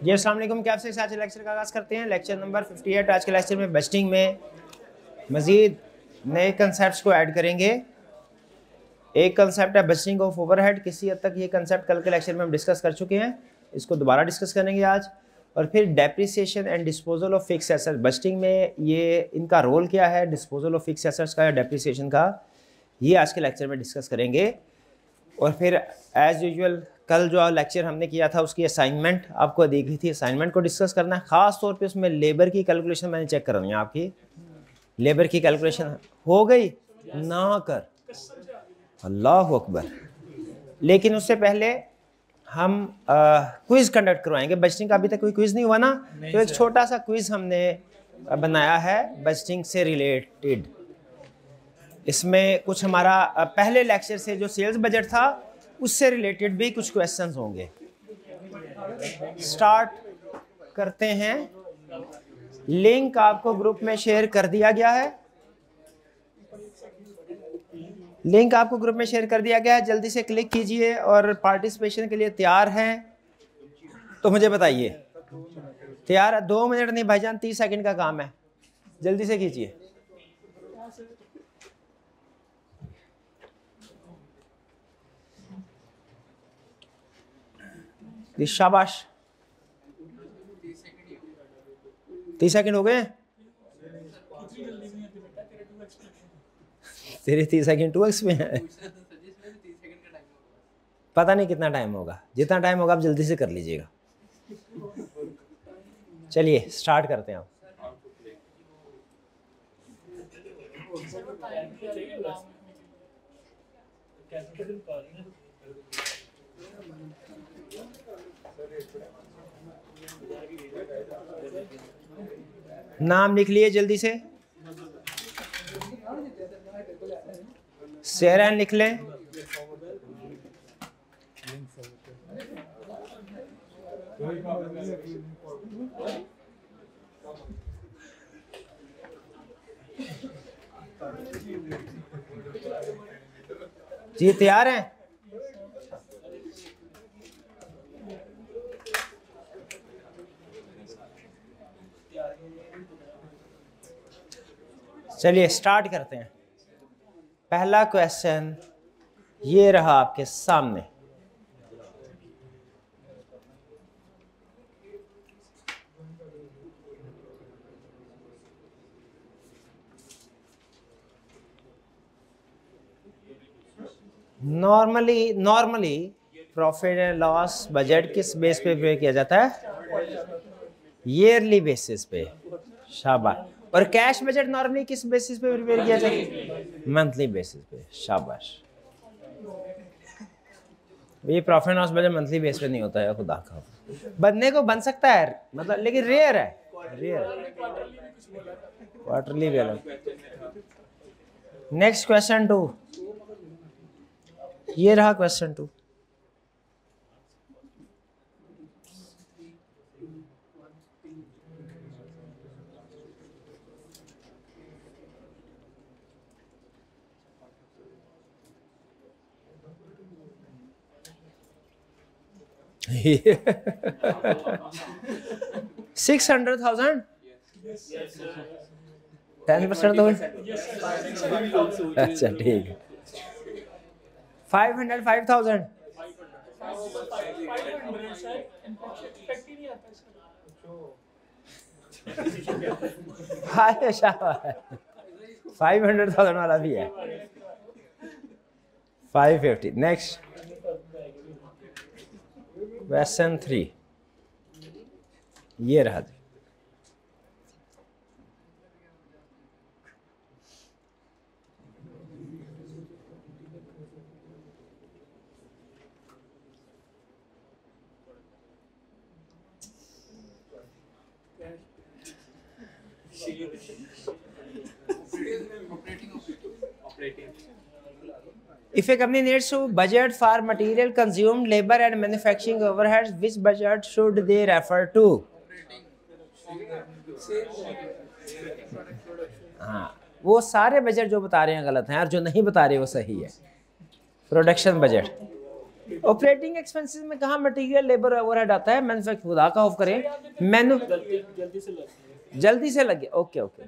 जी अस्सलाम वालेकुम, क्या आपसे आज लेक्चर का आगाज़ करते हैं। Lecture number 58। आज के लेक्चर में बजटिंग में मज़ीद नए कंसेप्ट को ऐड करेंगे। एक कंसेप्ट है बजटिंग ऑफ ओवरहेड। किसी हद तक ये कंसेप्ट कल के लेक्चर में हम डिस्कस कर चुके हैं, इसको दोबारा डिस्कस करेंगे आज। और फिर depreciation and disposal of fix assets. Budgeting में ये इनका रोल क्या है, डिस्पोजल ऑफ फिक्स एसेट्स का या डेप्रिसिएशन का, ये आज के लेक्चर में डिस्कस करेंगे। और फिर एज़ यूजुअल कल जो लेक्चर हमने किया था उसकी असाइनमेंट आपको दी गई थी, असाइनमेंट को डिस्कस करना है। ख़ास तौर पे उसमें लेबर की कैलकुलेशन मैंने चेक करनी है। आपकी लेबर की कैलकुलेशन हो गई ना कर, अल्लाह अकबर। लेकिन उससे पहले हम क्विज़ कंडक्ट करवाएंगे। बजटिंग का अभी तक कोई क्विज़ नहीं हुआ ना, तो एक छोटा सा क्विज़ हमने बनाया है बजटिंग से रिलेटेड। इसमें कुछ हमारा पहले लेक्चर से जो सेल्स बजट था उससे रिलेटेड भी कुछ क्वेश्चंस होंगे। स्टार्ट करते हैं। लिंक आपको ग्रुप में शेयर कर दिया गया है। लिंक आपको ग्रुप में शेयर कर दिया गया है, जल्दी से क्लिक कीजिए और पार्टिसिपेशन के लिए तैयार हैं तो मुझे बताइए। तैयार है? 2 मिनट नहीं भाईजान, 30 सेकंड का काम है, जल्दी से कीजिए। शाबाश, 30 सेकंड हो गए। तेरे 30 सेकंड 2x में है। पता नहीं कितना टाइम होगा, जितना टाइम होगा आप जल्दी से कर लीजिएगा। चलिए स्टार्ट करते हैं। आप नाम लिख लिए जल्दी से। सेरन लिख लें। जी तैयार हैं? चलिए स्टार्ट करते हैं। पहला क्वेश्चन ये रहा आपके सामने। Normally profit and loss budget किस बेस पे प्रिपेयर किया जाता है? ईयरली बेसिस पे। शाबाश। और कैश बजट नॉर्मली किस बेसिस पे प्रिपेयर किया जाता है? मंथली बेसिस पे। शाबाश। ये profit and loss budget monthly base पे नहीं होता है, खुदा का। बनने को बन सकता है मतलब, लेकिन रेयर है, रेयर। क्वार्टरली भी अलग। Next question 2। ये रहा क्वेश्चन 2। $600,000 10% तो अच्छा ठीक है। 505,000 500,000 वाला भी है। 550। नेक्स्ट क्वेश्चन 3 ये रहा। If a company needs to budget for material consumed, labor and manufacturing overheads, which budget should they refer to? हाँ, वो सारे बजट जो बता रहे हैं गलत हैं और जो नहीं बता रहे वो सही है। Production budget. ऑपरेटिंग एक्सपेंसेस में कहाँ मटेरियल लेबर ओवरहेड आता है? मैन्युफैक्चर, खुदा का खौफ करें, मैनु जल्दी से लगे। Okay okay,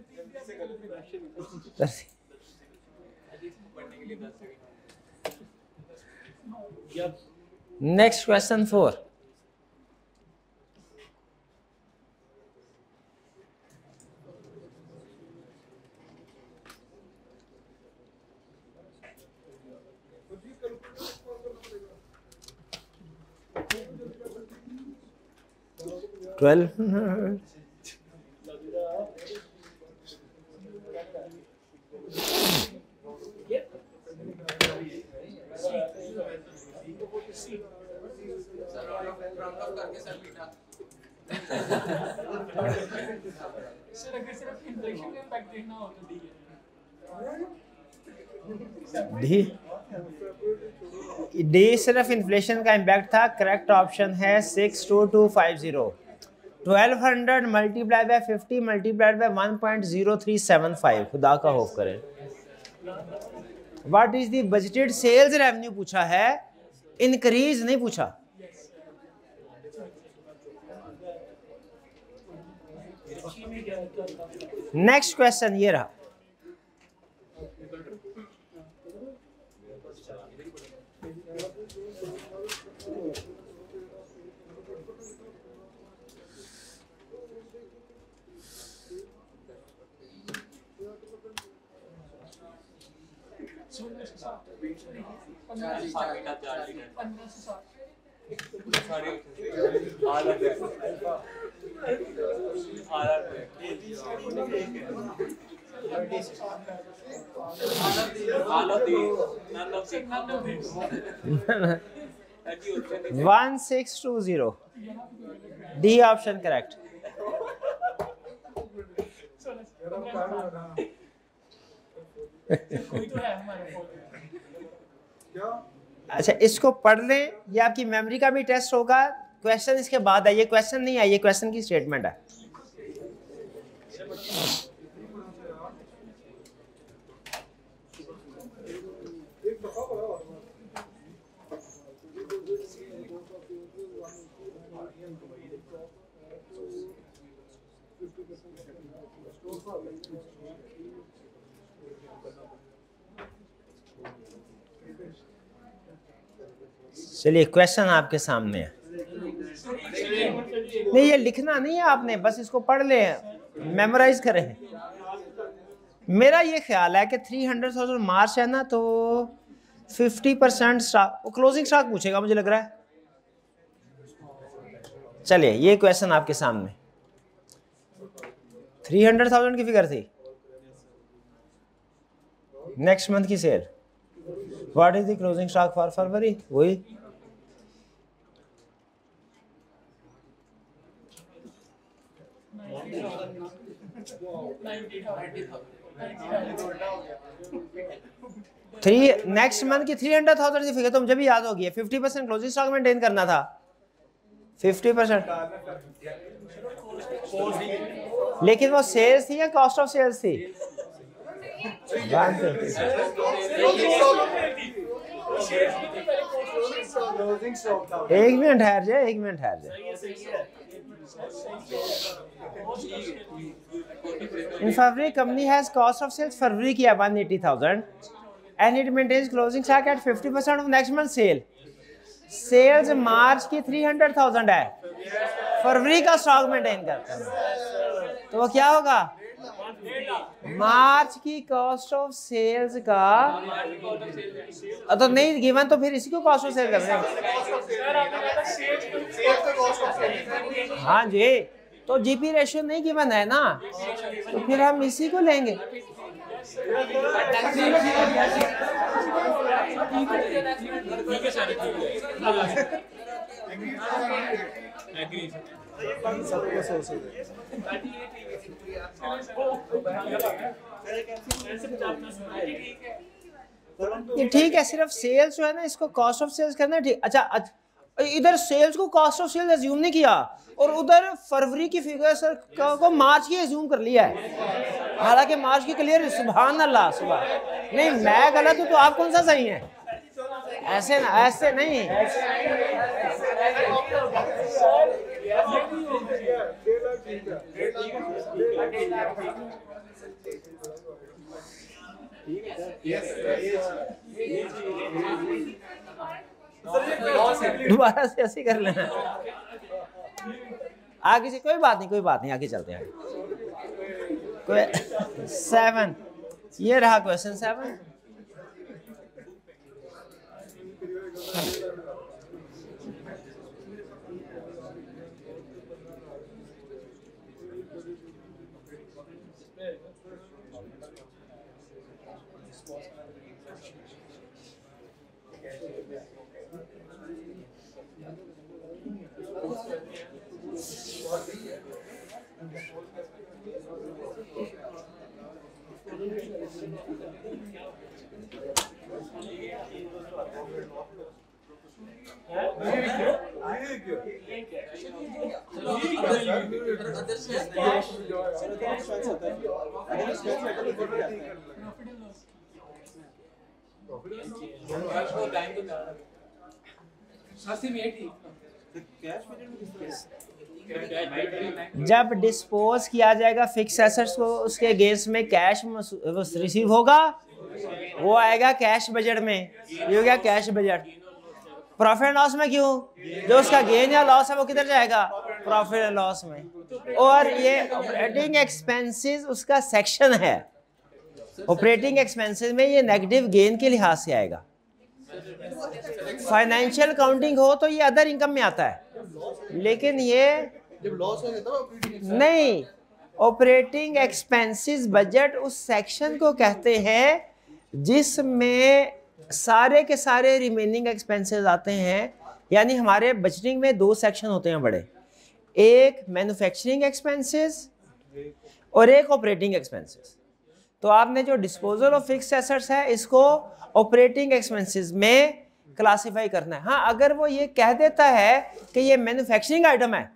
next question 4। D सिर्फ इन्फ्लेशन का इम्पैक्ट था। करेक्ट ऑप्शन है 62250। 1200 मल्टीप्लाई बाय 50 मल्टीप्लाइड बाय 1.0375। खुदा का खौफ करें। What is the budgeted sales revenue पूछा है, इंक्रीज नहीं पूछा। नेक्स्ट क्वेश्चन ये रहा। One 620 D option correct. अच्छा, इसको पढ़ लें, ये आपकी मेमोरी का भी टेस्ट होगा। क्वेश्चन इसके बाद है, ये क्वेश्चन नहीं है, ये क्वेश्चन की स्टेटमेंट है। चलिए, क्वेश्चन आपके सामने है। नहीं, ये लिखना नहीं है आपने, बस इसको पढ़ ले, मेमोराइज करें। मेरा ये ख्याल है कि 300,000 मार्च है ना, तो 50% स्टॉक, वो क्लोजिंग स्टॉक पूछेगा मुझे लग रहा है। चलिए, ये क्वेश्चन आपके सामने। 300,000 की फिगर थी, नेक्स्ट मंथ की sale. What is the closing stock for February? वही नेक्स्ट मंथ की 300,000 की फिगर तो मुझे भी याद होगी। 50% क्लोजिंग स्टॉक मेंटेन करना था। 50%, लेकिन वो सेल्स थी या कॉस्ट ऑफ सेल्स थी? एक मिनट ठहर जाए, एक मिनट ठहर जाए। In February, company has cost of sales फरवरी की 180,000 and it maintains closing stock at 50% of next month sale. Sales मार्च की 300,000 है, फरवरी का स्टॉक मेंटेन करता है, तो वो क्या होगा? मार्च की कॉस्ट ऑफ सेल्स का, तो नहीं गिवन, तो फिर इसी को कॉस्ट ऑफ सेल कर रहे हैं। हाँ जी, तो जीपी रेशियो नहीं गिवन है ना, तो फिर हम इसी को लेंगे। ये ठीक है, सिर्फ सेल्स जो है ना, इसको कॉस्ट ऑफ सेल्स करना है, ठीक। अच्छा, इधर सेल्स को कॉस्ट ऑफ सेल्स अज्यूम नहीं किया और उधर फरवरी की फिगर्स को मार्च की अज्यूम कर लिया है, हालांकि मार्च की क्लियर। सुभान अल्लाह, सुभान। नहीं, मैं गलत हूं तो आप कौन सा सही है? ऐसे ना, ऐसे नहीं। दोबारा से ऐसे कर लेना। आगे से कोई बात नहीं, कोई बात नहीं, आगे चलते हैं। कोई 7, ये रहा क्वेश्चन 7। जब डिस्पोज किया जाएगा फिक्स एसेट्स को, उसके अगेंस्ट में कैश रिसीव होगा, वो आएगा कैश बजट में। ये हो गया cash budget. Profit and loss में क्यों? जो उसका गेन या लॉस है वो किधर जाएगा? प्रॉफिट एंड लॉस में। और ये ऑपरेटिंग एक्सपेंसेस उसका सेक्शन है। ऑपरेटिंग एक्सपेंसेस में ये नेगेटिव गेन के लिहाज से आएगा। फाइनेंशियल अकाउंटिंग हो तो ये अदर इनकम में आता है, लेकिन ये जब लॉस हो जाता है नहीं। ऑपरेटिंग एक्सपेंसेस बजट उस सेक्शन को कहते हैं जिसमें सारे के सारे रिमेनिंग एक्सपेंसेस आते हैं। यानी हमारे बजटिंग में 2 सेक्शन होते हैं बड़े, एक मैन्युफैक्चरिंग एक्सपेंसेस और एक ऑपरेटिंग एक्सपेंसेस। तो आपने जो डिस्पोजल ऑफ फिक्स्ड एसेट्स है इसको ऑपरेटिंग एक्सपेंसेस में क्लासिफाई करना है। हाँ, अगर वो ये कह देता है कि ये मैन्युफैक्चरिंग आइटम है,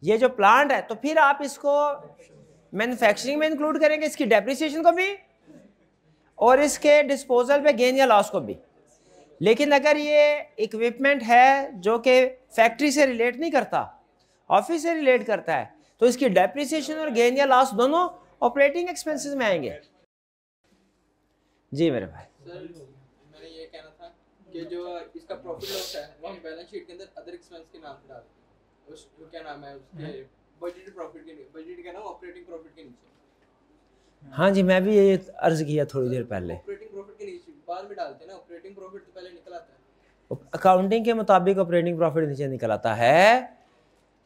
ये जो प्लांट है, तो फिर आप इसको मैन्युफैक्चरिंग में इंक्लूड करेंगे, इसकी डेप्रिसिएशन को भी और इसके डिस्पोजल पे गेन या लॉस को भी। लेकिन अगर ये इक्विपमेंट है जो कि फैक्ट्री से रिलेट नहीं करता, ऑफिस से रिलेट करता है, तो इसकी डेप्रिसिएशन और गेन या लॉस दोनों ऑपरेटिंग एक्सपेंसेस में आएंगे। जी मेरे भाई। सर मैंने ये कहना था कि जो इसका प्रॉफिट लॉस है वो हम बैलेंस शीट के अंदर अदर एक्सपेंस के नाम पे डालते हैं। उस क्या नाम है उसके, बजटेड प्रॉफिट के, बजट का नाम ऑपरेटिंग प्रॉफिट के नीचे। हाँ जी, मैं भी ये अर्ज किया थोड़ी देर पहले। ऑपरेटिंग प्रॉफिट के नीचे बाद में डालते हैं ना, ऑपरेटिंग प्रॉफिट तो पहले निकल आता है। अकाउंटिंग के मुताबिक ऑपरेटिंग प्रॉफिट नीचे निकल आता है।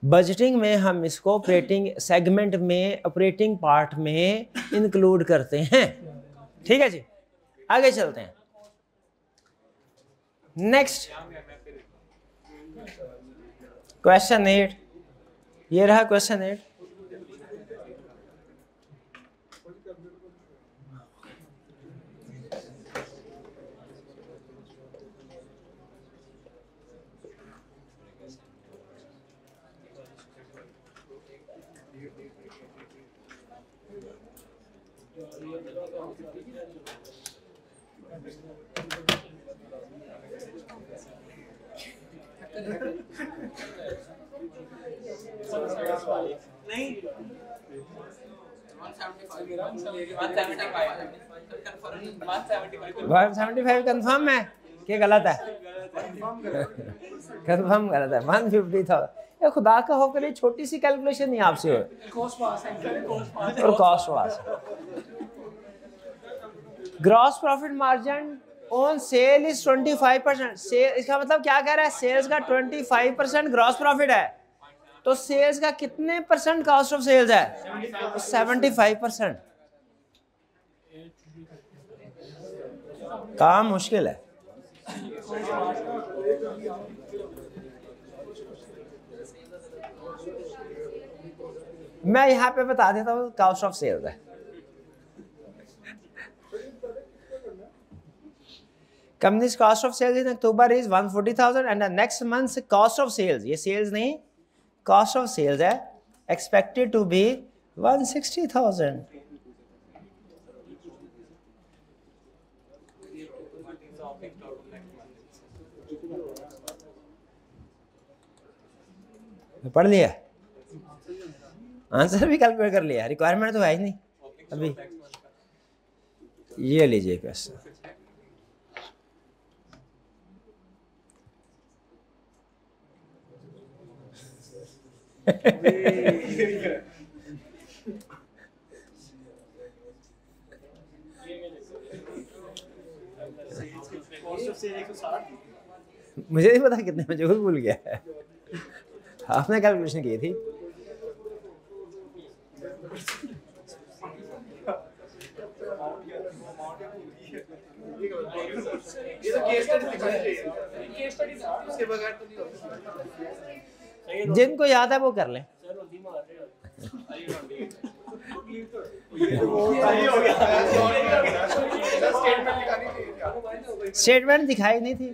बजटिंग में हम इसको ऑपरेटिंग सेगमेंट में, ऑपरेटिंग पार्ट में इंक्लूड करते हैं। ठीक है जी, आगे चलते हैं। नेक्स्ट क्वेश्चन 8, ये रहा क्वेश्चन 8। नहीं 175 कंफर्म है कि गलत है? कंफर्म गलत है। 150,000। ये खुदा का हो करे, छोटी सी कैलकुलेशन नहीं आपसे हो, और cost was. Gross profit margin on sale is 25%। Sale, इसका मतलब क्या कह रहा है? सेल्स का 25% ग्रॉस प्रॉफिट है, तो सेल्स का कितने परसेंट कॉस्ट ऑफ सेल्स है? 75%। काम मुश्किल है। मैं यहां पे बता देता हूं, कॉस्ट ऑफ सेल्स है। Company's cost of sales in October is 140,000 and the next month's cost of sales, ये sales नहीं, cost of sales है, expected to be 160,000। पढ़ लिया, आंसर भी कैलकुलेट कर लिया, रिक्वायरमेंट तो है ही नहीं अभी। ये लीजिए क्वेश्चन। मुझे नहीं पता कितने में, जरूर भूल गया है, आपने कैलकुलेशन की थी। जिनको याद है वो कर लें। स्टेटमेंट दिखाई नहीं थी,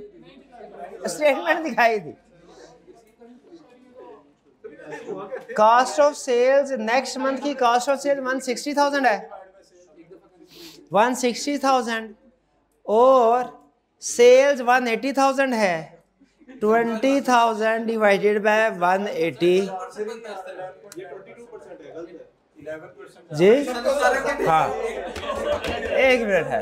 स्टेटमेंट दिखाई थी। Cost of cells next month की कॉस्ट ऑफ सेल्स 160,000 है, 160,000 और सेल्स 180,000 है। 20,000 डिवाइडेड बाय 180 जी। हाँ एक मिनट है,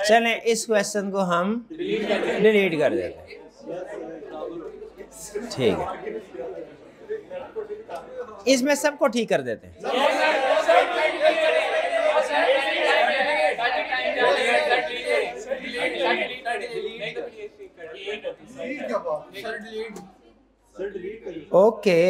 चलें इस क्वेश्चन को हम डिलीट कर देते हैं, ठीक है, इसमें सबको ठीक कर देते हैं। ओके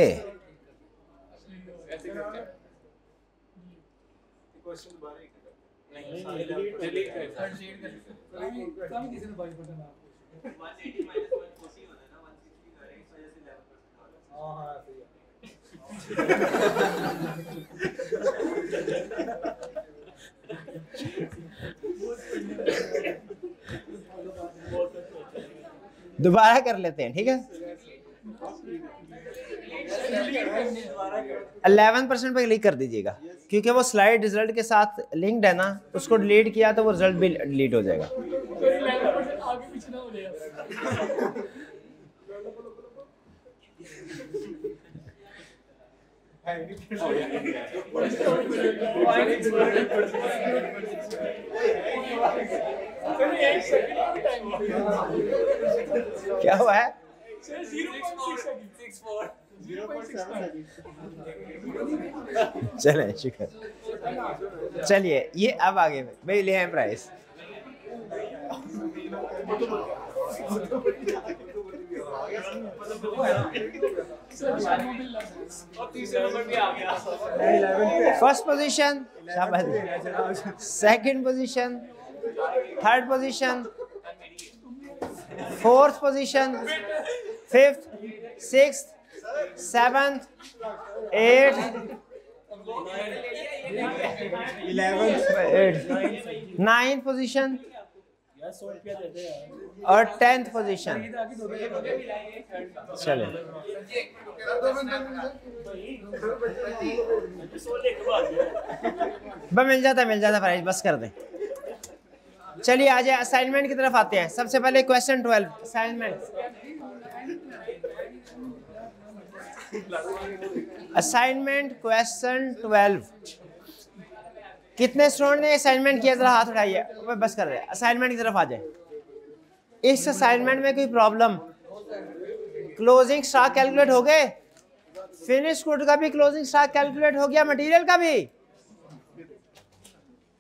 दोबारा कर लेते हैं, ठीक है। 11% पे क्लिक कर दीजिएगा, क्योंकि वो स्लाइड रिजल्ट के साथ लिंक्ड है ना, उसको डिलीट किया तो वो रिजल्ट भी डिलीट हो जाएगा। क्या हुआ है? चले शुक्र, चलिए ये अब आगे भाई ले आए price. First position, second position, third position, fourth position, fifth, sixth, seventh, eighth, 9th position और 10th पोजीशन। चले मिल जाता प्राइस, बस कर दें। चलिए आ जाए असाइनमेंट की तरफ आते हैं। सबसे पहले क्वेश्चन 12 असाइनमेंट। Assignment question 12। कितने स्टूडेंट ने असाइनमेंट किया, जरा हाथ उठाइए। बस कर रहे हैं, असाइनमेंट की तरफ आ जाए। इस असाइनमेंट में कोई प्रॉब्लम? क्लोजिंग स्टॉक कैलकुलेट हो गए, फिनिश गुड का भी क्लोजिंग स्टॉक कैलकुलेट हो गया, मटेरियल का भी,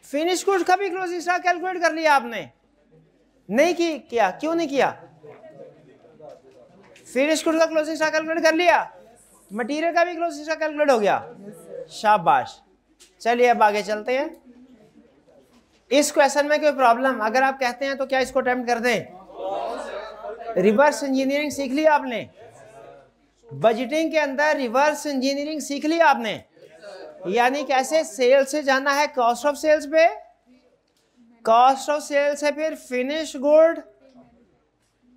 फिनिश गुड का भी क्लोजिंग स्टॉक कैलकुलेट कर लिया आपने? नहीं किया, क्यों नहीं किया? फिनिश गुड का क्लोजिंग स्टॉक कैलकुलेट कर लिया, मटेरियल का भी क्लोजिंग स्टॉक कैलकुलेट हो गया, शाबाश। चलिए अब आगे चलते हैं। इस क्वेश्चन में कोई प्रॉब्लम अगर आप कहते हैं तो क्या इसको अटेम्प्ट कर दें? रिवर्स इंजीनियरिंग सीख ली आपने, बजटिंग के अंदर रिवर्स इंजीनियरिंग सीख ली आपने, यानी कैसे सेल से जाना है कॉस्ट ऑफ सेल्स पे, कॉस्ट ऑफ सेल्स है फिर फिनिश गुड,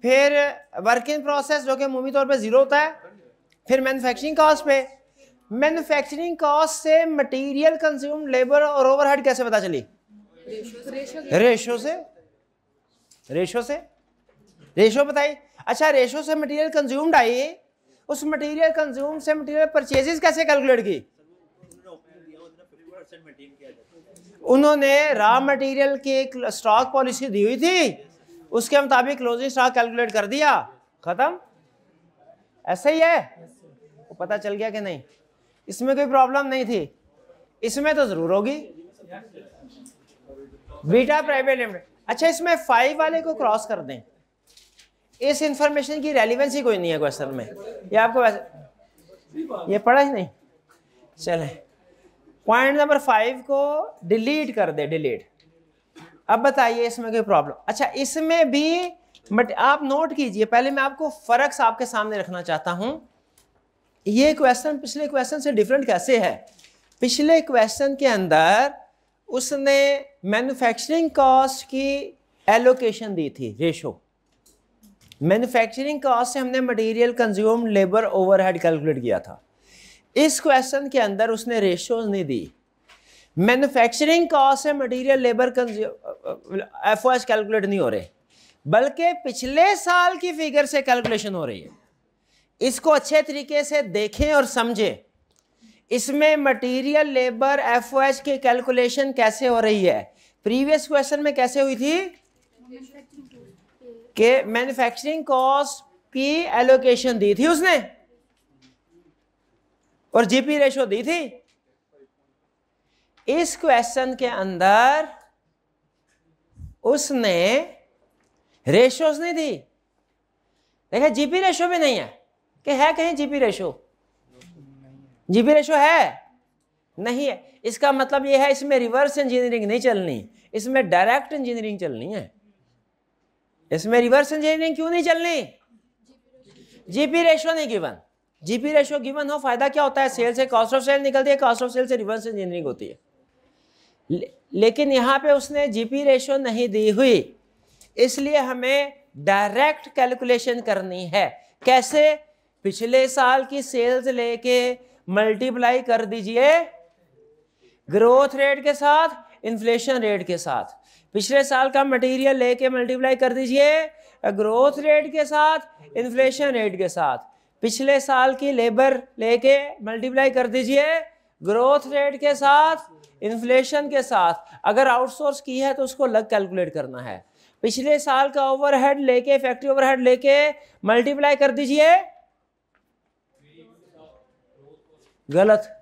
फिर वर्क इन प्रोसेस जो कि अमूमी तौर पे ज़ीरो होता है, फिर मैन्युफैक्चरिंग कॉस्ट पे। मैन्युफैक्चरिंग कॉस्ट से मटेरियल कंज्यूम, लेबर और ओवरहेड कैसे पता चली? रेशो से। रेशो बताई। अच्छा, रेशो से मटेरियल कंज्यूम्ड आई, उस मटेरियल कंज्यूम से मटेरियल परचेजेस कैसे कैलकुलेट की? उन्होंने रॉ मटेरियल की एक स्टॉक पॉलिसी दी हुई थी, उसके मुताबिक क्लोजिंग स्टॉक कैलकुलेट कर दिया, खत्म। ऐसा ही है, वो पता चल गया कि नहीं? इसमें कोई प्रॉब्लम नहीं थी, इसमें तो जरूर होगी। Beta private limited. अच्छा, इसमें 5 वाले को क्रॉस कर दें, इस इंफॉर्मेशन की रेलिवेंसी कोई नहीं है क्वेश्चन में, ये आपको वैसे ये पढ़ा ही नहीं। चले, पॉइंट नंबर 5 को डिलीट कर दे, डिलीट। अब बताइए इसमें कोई प्रॉब्लम? अच्छा, इसमें भी आप नोट कीजिए, पहले मैं आपको फर्क आपके सामने रखना चाहता हूं। ये क्वेश्चन पिछले क्वेश्चन से डिफरेंट कैसे है? पिछले क्वेश्चन के अंदर उसने मैन्युफैक्चरिंग कॉस्ट की एलोकेशन दी थी, रेशो। मैन्युफैक्चरिंग कॉस्ट से हमने material consume, labour, overhead calculate किया था। इस क्वेश्चन के अंदर उसने रेशियोज नहीं दी। मैन्युफैक्चरिंग कॉस्ट से मटेरियल, लेबर, एफओएस कैलकुलेट नहीं हो रहे, बल्कि पिछले साल की फिगर से कैलकुलेशन हो रही है। इसको अच्छे तरीके से देखें और समझें। इसमें मटेरियल, लेबर, एफओएस की कैलकुलेशन कैसे हो रही है? प्रीवियस क्वेश्चन में कैसे हुई थी कि मैन्युफैक्चरिंग कॉस्ट की एलोकेशन दी थी उसने और जीपी रेशो दी थी। इस क्वेश्चन के अंदर उसने रेशोज नहीं दी। देखिए, जीपी रेशो भी नहीं है कि है कहीं जीपी रेशो? जीपी रेशो है नहीं है। इसका मतलब यह है इसमें रिवर्स इंजीनियरिंग नहीं चलनी, इसमें डायरेक्ट इंजीनियरिंग चलनी है। इसमें रिवर्स इंजीनियरिंग क्यों नहीं चलनी? जीपी रेशो नहीं गिवन। जीपी रेशो गिवन हो, फायदा क्या होता है? सेल से कॉस्ट ऑफ सेल निकलती है, कॉस्ट ऑफ सेल से रिवर्स इंजीनियरिंग होती है। लेकिन यहां पे उसने जीपी रेशो नहीं दी हुई, इसलिए हमें डायरेक्ट कैलकुलेशन करनी है। कैसे? पिछले साल की सेल्स लेके मल्टीप्लाई कर दीजिए ग्रोथ रेट के साथ, इन्फ्लेशन रेट के साथ। पिछले साल का मटेरियल लेके मल्टीप्लाई कर दीजिए ग्रोथ रेट के साथ, इन्फ्लेशन रेट के साथ। पिछले साल की लेबर लेके मल्टीप्लाई कर दीजिए ग्रोथ रेट के साथ, इन्फ्लेशन के साथ। अगर आउटसोर्स की है तो उसको अलग कैलकुलेट करना है। पिछले साल का ओवरहेड लेके, फैक्ट्री ओवरहेड लेके मल्टीप्लाई कर दीजिए, गलत।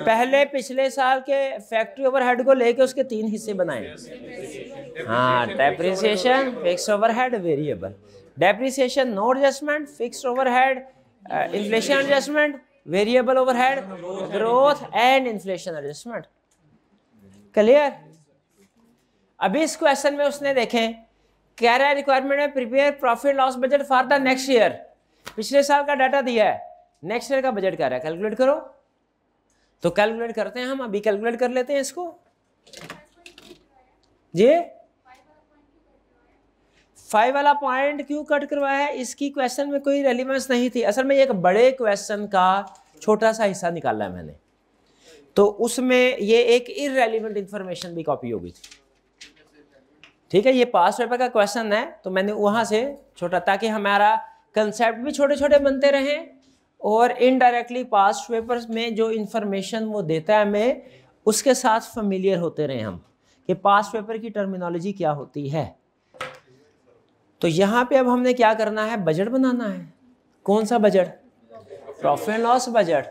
पहले पिछले साल के फैक्ट्री ओवरहेड को लेके उसके 3 हिस्से बनाए। हाँ, depreciation, fixed overhead, variable. Depreciation no adjustment, fixed overhead inflation adjustment, variable overhead growth and inflation adjustment. Clear? अभी इस क्वेश्चन में उसने देखें कह रहा है रिक्वायरमेंट में prepare profit loss budget for the next year. पिछले साल का डाटा दिया है, नेक्स्ट ईयर का बजट कह रहा है कैलकुलेट करो। तो कैलकुलेट करते हैं हम, अभी कैलकुलेट कर लेते हैं इसको जी। 5 वाला पॉइंट क्यों कट करवाया है? इसकी क्वेश्चन में कोई रेलिवेंस नहीं थी। असल में एक बड़े क्वेश्चन का छोटा सा हिस्सा निकाला है मैंने, तो उसमें ये एक इररेलेवेंट इंफॉर्मेशन भी कॉपी हो गई थी। ठीक है, ये पास पेपर का क्वेश्चन है तो मैंने वहां से छोटा, ताकि हमारा कंसेप्ट भी छोटे छोटे बनते रहें और इनडायरेक्टली पास्ट पेपर्स में जो इंफॉर्मेशन वो देता है हमें उसके साथ फेमिलियर होते रहे हम कि पास्ट पेपर की टर्मिनोलॉजी क्या होती है। तो यहाँ पे अब हमने क्या करना है? बजट बनाना है। कौन सा budget? Profit and loss budget.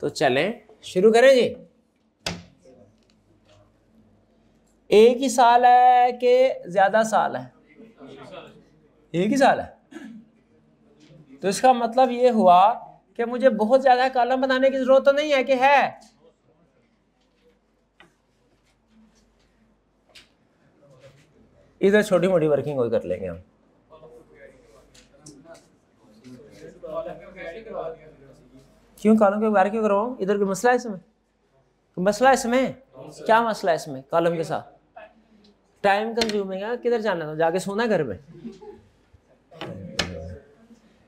तो चलें शुरू करें जी। एक ही साल है कि ज्यादा साल है? एक ही साल है। तो इसका मतलब ये हुआ कि मुझे बहुत ज्यादा कॉलम बनाने की जरूरत तो नहीं है कि है? इधर छोटी मोटी वर्किंग और कर लेंगे हम। क्यों कॉलम के बारे क्यों करवाऊं? इधर कोई मसला है इसमें? मसला इसमें क्या? मसला है इसमें कॉलम के साथ? टाइम कंज्यूमिंग है, किधर जाना था, जाके सोना घर में।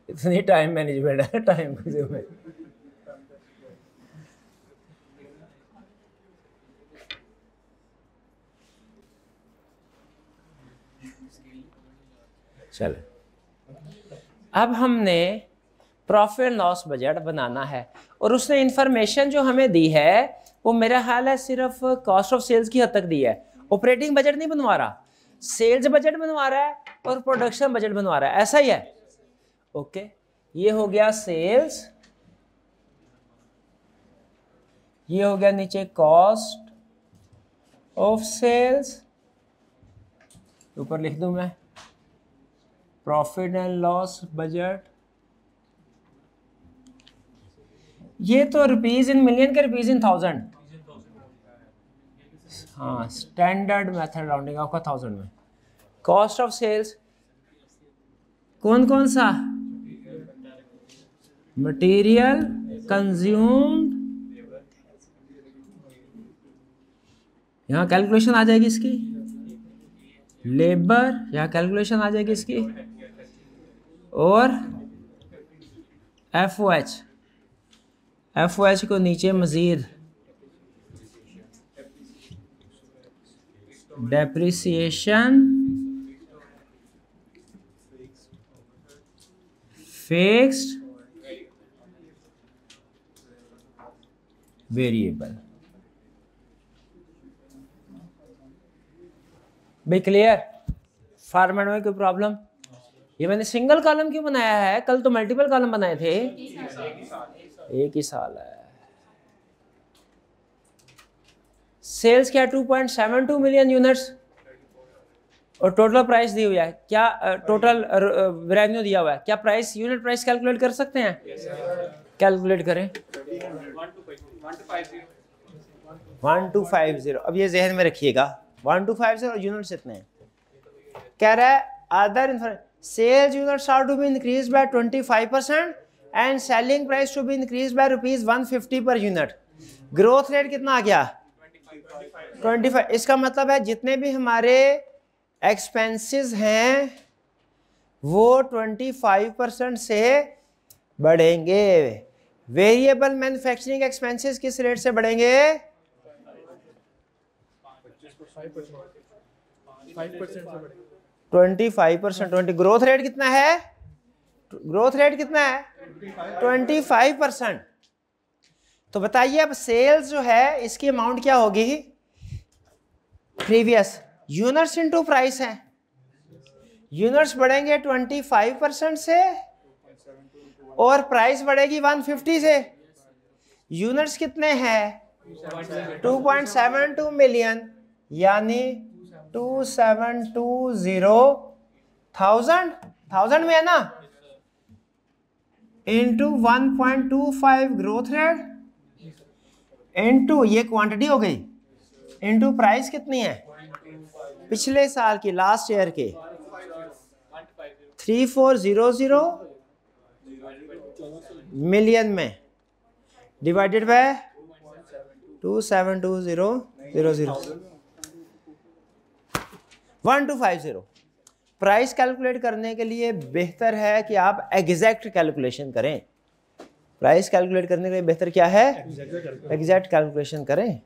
इतनी टाइम मैनेजमेंट है, टाइम कंज्यूमिंग। चलो अब हमने प्रॉफिट लॉस बजट बनाना है, और उसने इंफॉर्मेशन जो हमें दी है वो मेरा ख्याल है सिर्फ कॉस्ट ऑफ सेल्स की हद तक दी है। ऑपरेटिंग बजट नहीं बनवा रहा, सेल्स बजट बनवा रहा है और प्रोडक्शन बजट बनवा रहा है, ऐसा ही है। ओके, ये हो गया सेल्स, ये हो गया नीचे कॉस्ट ऑफ सेल्स, ऊपर लिख दूं मैं प्रॉफिट एंड लॉस बजट। ये तो रुपीज इन मिलियन के रुपीज इन थाउजेंड, हाँ स्टैंडर्ड मेथड राउंडिंग आपका 1000 में। कॉस्ट ऑफ सेल्स कौन कौन सा, मटेरियल कंज्यूम्ड, यहां कैलकुलेशन आ जाएगी इसकी, लेबर यहां कैलकुलेशन आ जाएगी इसकी, और एफ को नीचे मजीद डेप्रिसिएशन, फिक्स्ड, वेरिएबल। भाई क्लियर, फॉर्मेट में कोई प्रॉब्लम? ये मैंने सिंगल कॉलम क्यों बनाया है, कल तो मल्टीपल कॉलम बनाए थे। एक ही साल है। सेल्स क्या 2.72 मिलियन यूनिट्स, और टोटल प्राइस दी हुई है, क्या टोटल रेवेन्यू दिया हुआ है, क्या प्राइस यूनिट प्राइस कैलकुलेट कर सकते हैं? कैलकुलेट करें 1250। अब ये जहन में रखिएगा 1250 यूनिट्स इतने हैं। कह रहा है other sales units are to be increase by 25% and selling price to be increase by ₹150 per unit. Growth rate कितना आ गया? 25। इसका मतलब है जितने भी हमारे एक्सपेंसेस हैं वो 25% से बढ़ेंगे। वेरिएबल मैन्युफैक्चरिंग एक्सपेंसेस किस रेट से बढ़ेंगे? 25%। ग्रोथ रेट कितना है? ग्रोथ रेट कितना है? 25%। तो बताइए अब सेल्स जो है इसकी अमाउंट क्या होगी? प्रीवियस यूनिट्स इनटू प्राइस है। यूनिट्स बढ़ेंगे 25% से और प्राइस बढ़ेगी 150 से। यूनिट्स कितने हैं? 2.72 मिलियन, यानी 2720,000 में है ना, इंटू 1.25 ग्रोथ रेट, इंटू ये क्वांटिटी हो गई, इंटू प्राइस कितनी है पिछले साल की, लास्ट ईयर के 3400 मिलियन में, डिवाइडेड बाय 272000 1250। प्राइस कैलकुलेट करने के लिए बेहतर है कि आप एग्जैक्ट कैलकुलेशन करें। प्राइस कैलकुलेट करने के लिए बेहतर क्या है? एग्जैक्ट कैलकुलेशन करें,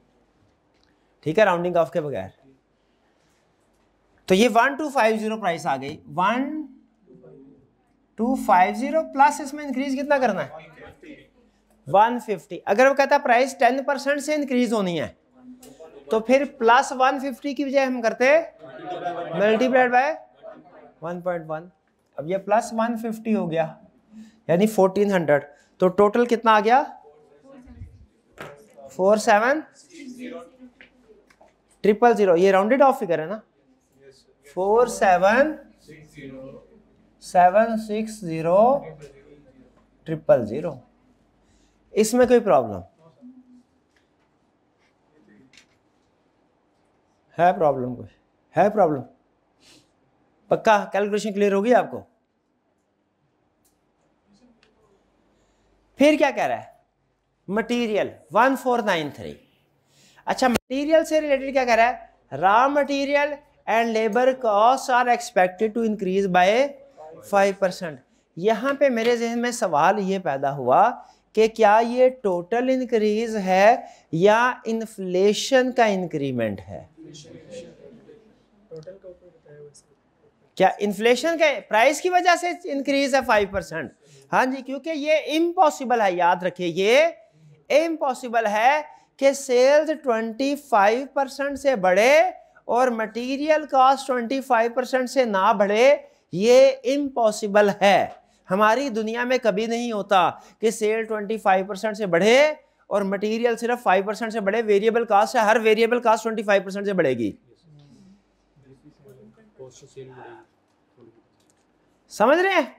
ठीक है, राउंडिंग ऑफ के बगैर। तो ये 1250 प्राइस आ गई। 1250 प्लस इसमें इंक्रीज कितना करना है? 150। अगर वो कहता है प्राइस 10% से इंक्रीज होनी है तो फिर प्लस 150 की बजाय हम करते मल्टीप्लाइड बाय 1.1। अब ये प्लस 150 हो गया यानी 1400। तो टोटल कितना आ गया? 47000। ये राउंडेड ऑफ फिगर है ना, 47760,000। इसमें कोई प्रॉब्लम है? प्रॉब्लम कोई है? प्रॉब्लम पक्का? कैलकुलेशन क्लियर होगी आपको? फिर क्या कह रहा है? मटेरियल 1493। अच्छा, मटेरियल से रिलेटेड क्या कह रहा है? Raw material and labour cost are expected to increase by 5%। यहाँ पे मेरे जहन में सवाल ये पैदा हुआ कि क्या ये टोटल इंक्रीज है या इन्फ्लेशन का इंक्रीमेंट है? क्या इन्फ्लेशन के प्राइस की वजह से इंक्रीज है 5%? हाँ जी, क्योंकि ये इम्पॉसिबल है, याद रखिए ये इम्पॉसिबल है कि सेल्स 25% से बढ़े और मटेरियल कॉस्ट 25% से ना बढ़े। ये इम्पॉसिबल है, हमारी दुनिया में कभी नहीं होता कि सेल 25% से बढ़े और मटेरियल सिर्फ 5% से बढ़े। वेरिएबल कास्ट है, हर वेरिएबल कास्ट 25% से बढ़ेगी। समझ रहे हैं?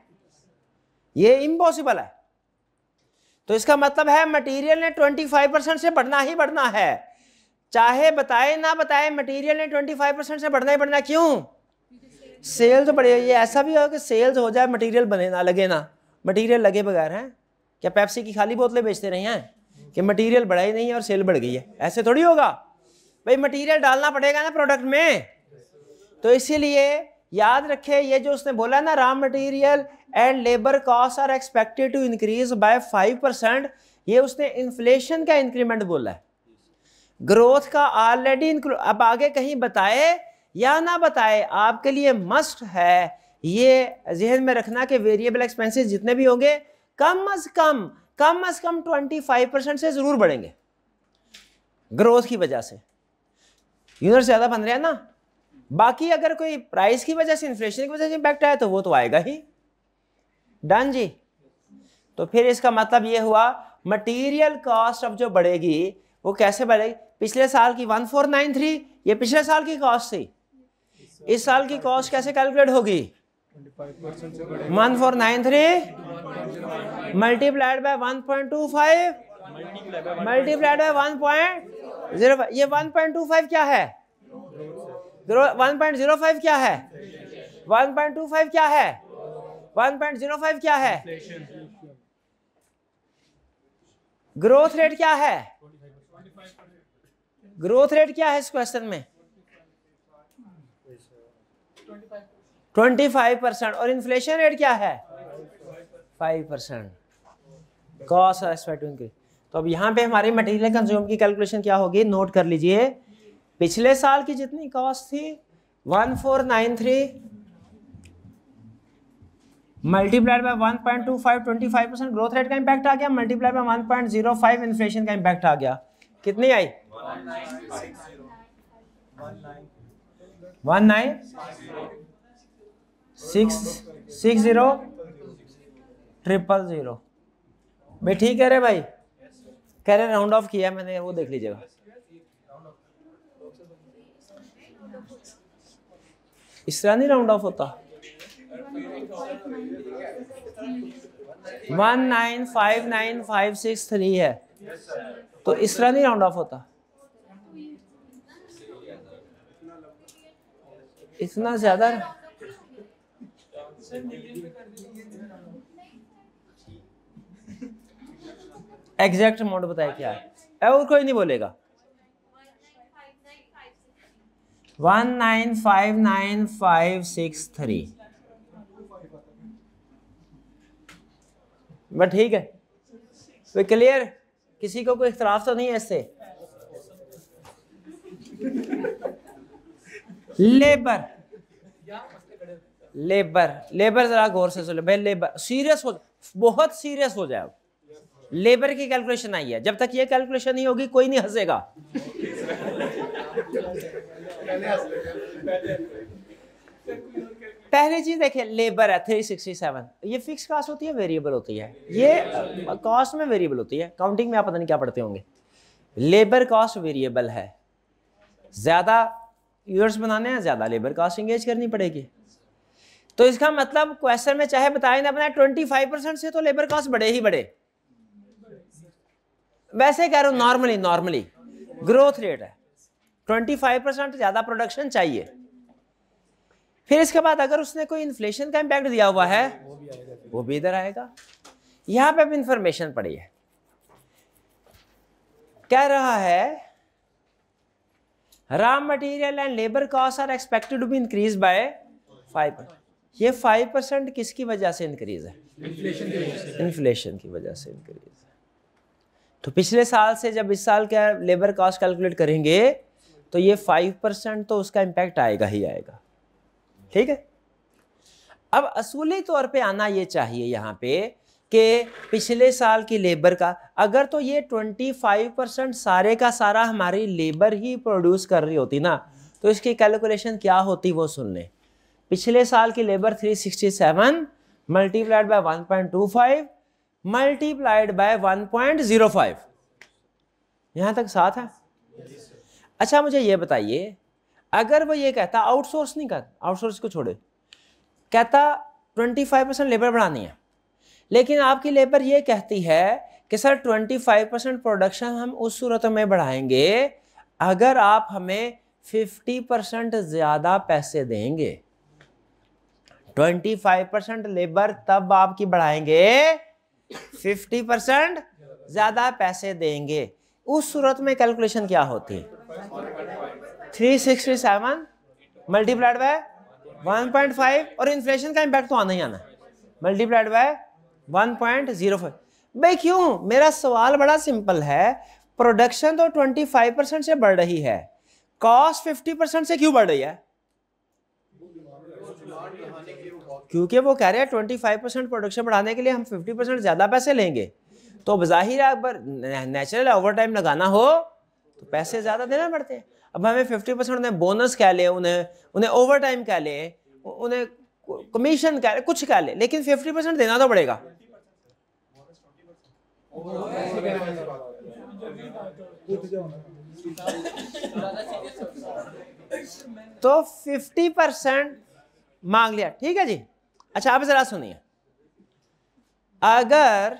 ये इम्पॉसिबल है। तो इसका मतलब है मटेरियल ने 25% से बढ़ना ही बढ़ना है, चाहे बताए ना बताए। मटेरियल ने 25% से बढ़ना ही बढ़ना। क्यों? सेल तो बढ़े। ये ऐसा भी हो कि सेल्स हो जाए मटेरियल बने ना लगे ना, मटेरियल लगे बगैर हैं। क्या पेप्सी की खाली बोतलें बेचते रहे हैं कि मटेरियल बढ़ा ही नहीं है और सेल बढ़ गई है? ऐसे थोड़ी होगा भाई, मटेरियल डालना पड़ेगा ना प्रोडक्ट में। तो इसीलिए याद रखे, ये जो उसने बोला ना, raw material and labour cost are expected to increase by 5%, ये उसने इन्फ्लेशन का इंक्रीमेंट बोला है। ग्रोथ का ऑलरेडी अब आगे कहीं बताए या ना बताए, आपके लिए मस्ट है ये जहन में रखना कि वेरिएबल एक्सपेंसेस जितने भी होंगे कम अज कम 25% से जरूर बढ़ेंगे ग्रोथ की वजह से। यूनिट ज्यादा बन रहे हैं ना। बाकी अगर कोई प्राइस की वजह से, इन्फ्लेशन की वजह से इम्पैक्ट आया तो वो तो आएगा ही। डन जी। तो फिर इसका मतलब ये हुआ मटेरियल कॉस्ट अब जो बढ़ेगी वो कैसे बढ़ेगी? पिछले साल की 1493, ये पिछले साल की कॉस्ट थी। इस साल की कॉस्ट कैसे कैलकुलेट होगी? 1493 मल्टीप्लाइड बाय 1.25 मल्टीप्लाइड बाय 1.05। ये 1.25 क्या है? 1.05 क्या है? 1.25 क्या है? 1.05 क्या है? ग्रोथ रेट क्या है? ग्रोथ रेट क्या है इस क्वेश्चन में? 25%। और इन्फ्लेशन रेट क्या है? 5%। Cost expected to increase. तो अब यहां पे हमारी मटेरियल कंज्यूम की कैलकुलेशन क्या होगी? नोट कर लीजिए। पिछले साल की जितनी कॉस्ट थी 1493 मल्टीप्लाइड बाय 1.25, 25% ग्रोथ रेट का इंपैक्ट आ गया, मल्टीप्लाइड बाय 1.05 इन्फ्लेशन का इंपैक्ट आ गया। कितनी आई? 19600000। भाई ठीक है रे भाई, कह रहे राउंड ऑफ किया मैंने, वो देख लीजिएगा। इस तरह नहीं राउंड ऑफ होता। 1959563 है, तो इस तरह नहीं राउंड ऑफ होता। इतना ज्यादा एग्जैक्ट अमाउंट बताए क्या है? और कोई नहीं बोलेगा। 1959563। बट ठीक है, वे क्लियर? किसी को कोई इख्तलाफ तो नहीं है इससे? लेबर लेबर लेबर जरा गौर से सुनो भाई। लेबर सीरियस हो, बहुत सीरियस हो जाए। लेबर की कैलकुलेशन आई है, जब तक ये कैलकुलेशन नहीं होगी कोई नहीं हंसेगा। पहली चीज देखिए, लेबर है 367। ये फिक्स कॉस्ट होती है, वेरिएबल होती है? ये कॉस्ट में वेरिएबल होती है, काउंटिंग में आप पता नहीं क्या पढ़ते होंगे। लेबर कॉस्ट वेरिएबल है, ज्यादा यूनिट्स बनाने हैं, ज्यादा लेबर कॉस्ट एंगेज करनी पड़ेगी। तो इसका मतलब क्वेश्चन में चाहे बताए ना बनाए 25% से तो लेबर कॉस्ट बढ़े ही बढ़े। वैसे कह रहा हूं नॉर्मली ग्रोथ रेट है 25%, ज्यादा प्रोडक्शन चाहिए। फिर इसके बाद अगर उसने कोई इन्फ्लेशन का इंपैक्ट दिया हुआ है वो भी इधर आएगा। यहां पे अब इंफॉर्मेशन पड़ी है, कह रहा है raw material and labour cost are expected to be increase by 5%। ये 5% किसकी वजह से इंक्रीज है? इन्फ्लेशन की वजह से इंक्रीज है। तो पिछले साल से जब इस साल का लेबर कॉस्ट कैलकुलेट करेंगे तो ये 5% तो उसका इम्पैक्ट आएगा ही आएगा। ठीक है, अब असूली तौर पे आना ये चाहिए यहाँ पे कि पिछले साल की लेबर का अगर तो ये 25% सारे का सारा हमारी लेबर ही प्रोड्यूस कर रही होती ना, तो इसकी कैलकुलेशन क्या होती वो सुन लें। पिछले साल की labour 367 multiplied by 1.25 multiplied by 1.05। यहां तक साथ है? अच्छा मुझे ये बताइए, अगर वो ये कहता आउटसोर्स नहीं कर, आउटसोर्स को छोड़े, कहता 25% लेबर बढ़ानी है, लेकिन आपकी लेबर ये कहती है कि सर 25% प्रोडक्शन हम उस सूरत में बढ़ाएंगे अगर आप हमें 50% ज्यादा पैसे देंगे। 25% लेबर तब आपकी बढ़ाएंगे 50% ज्यादा पैसे देंगे। उस सूरत में कैलकुलेशन क्या होती है? 367 मल्टीप्लाइड बाय 1.5 और इन्फ्लेशन का इम्पैक्ट तो आना ही आना, मल्टीप्लाइड बाय 1.05। भाई क्यों? मेरा सवाल बड़ा सिंपल है, प्रोडक्शन तो 25% से बढ़ रही है, कॉस्ट 50% से क्यों बढ़ रही है? क्योंकि वो कह रहे हैं 25% प्रोडक्शन बढ़ाने के लिए हम 50% ज्यादा पैसे लेंगे, तो बज़ाहिर है अगर नेचुरल ओवर टाइम लगाना हो तो पैसे ज्यादा देना पड़ते हैं। अब हमें 50% उन्हें बोनस कह ले, उन्हें ओवर टाइम कह ले, उन्हें कमीशन कह ले, कुछ कह ले, लेकिन 50% देना तो पड़ेगा। तो 50% मांग लिया, ठीक है जी। अच्छा आप जरा सुनिए, अगर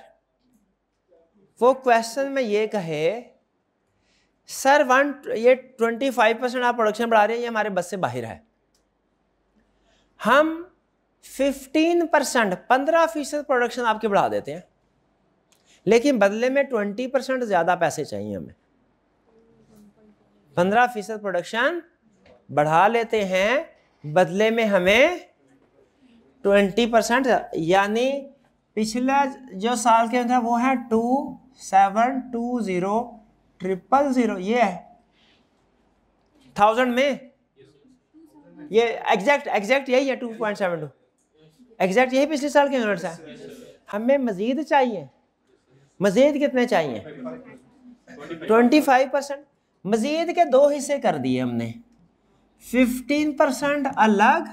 वो क्वेश्चन में ये कहे सर ये 25% आप प्रोडक्शन बढ़ा रहे हैं, ये हमारे बस से बाहर है, हम 15% 15% प्रोडक्शन आपके बढ़ा देते हैं, लेकिन बदले में 20% ज्यादा पैसे चाहिए हमें। 15% प्रोडक्शन बढ़ा लेते हैं, बदले में हमें 20%, यानी पिछला जो साल के अंदर वो है 2720,000, ये है 1000 में, ये एग्जैक्ट यही है 2.72, एग्जैक्ट यही पिछले साल के यूनिट्स है। हमें मजीद चाहिए, मजीद कितने चाहिए? 25%। मजीद के दो हिस्से कर दिए हमने, 15% अलग,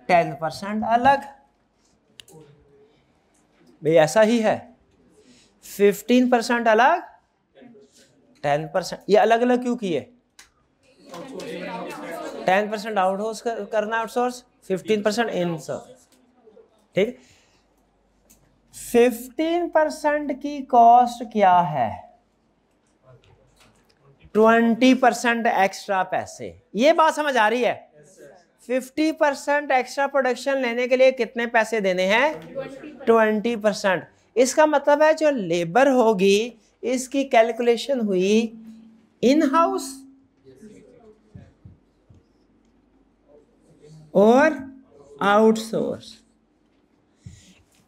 10% अलग। भाई ऐसा ही है, 15% अलग, 10%। ये अलग अलग क्यों किए? 10% आउटसोर्स करना, आउटसोर्स 15% इनसोर्स। ठीक, 15% की कॉस्ट क्या है? 20% एक्स्ट्रा पैसे। ये बात समझ आ रही है? 50% एक्स्ट्रा प्रोडक्शन लेने के लिए कितने पैसे देने हैं? 20%। इसका मतलब है जो लेबर होगी इसकी कैलकुलेशन हुई इन हाउस और आउटसोर्स।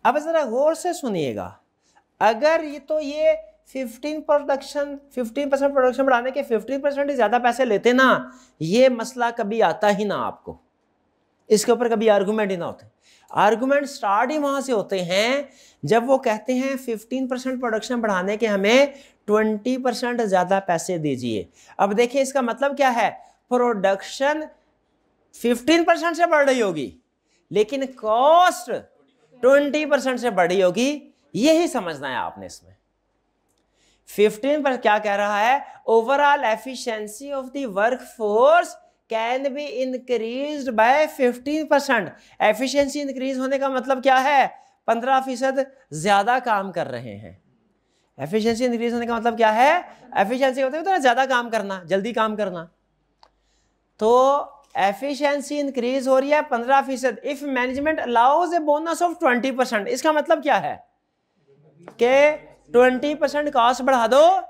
अब जरा गौर से सुनिएगा, अगर ये 15% प्रोडक्शन बढ़ाने के 50% ही ज्यादा पैसे लेते ना, ये मसला कभी आता ही ना आपको, इसके ऊपर कभी आर्गुमेंट ही ना होते। आर्गुमेंट स्टार्ट ही वहां से होते हैं जब वो कहते हैं 15% प्रोडक्शन बढ़ाने के हमें 20% ज्यादा पैसे दीजिए। अब देखिए इसका मतलब क्या है, प्रोडक्शन 15% से बढ़ रही होगी लेकिन कॉस्ट 20% से बढ़ी होगी, यही समझना है आपने इसमें। 15 पर क्या कह रहा है? Overall efficiency of the workforce can be increased by 15%। Efficiency increase होने का मतलब क्या है? 15% ज्यादा काम कर रहे हैं। एफिशिएंसी इंक्रीज होने का मतलब क्या है? एफिशिएंसी होता है तो ज्यादा काम करना, जल्दी काम करना। तो एफिशिएंसी इंक्रीज हो रही है 15%। If management allows a bonus of 20%, इसका मतलब क्या है कि 20% कॉस्ट बढ़ा दो,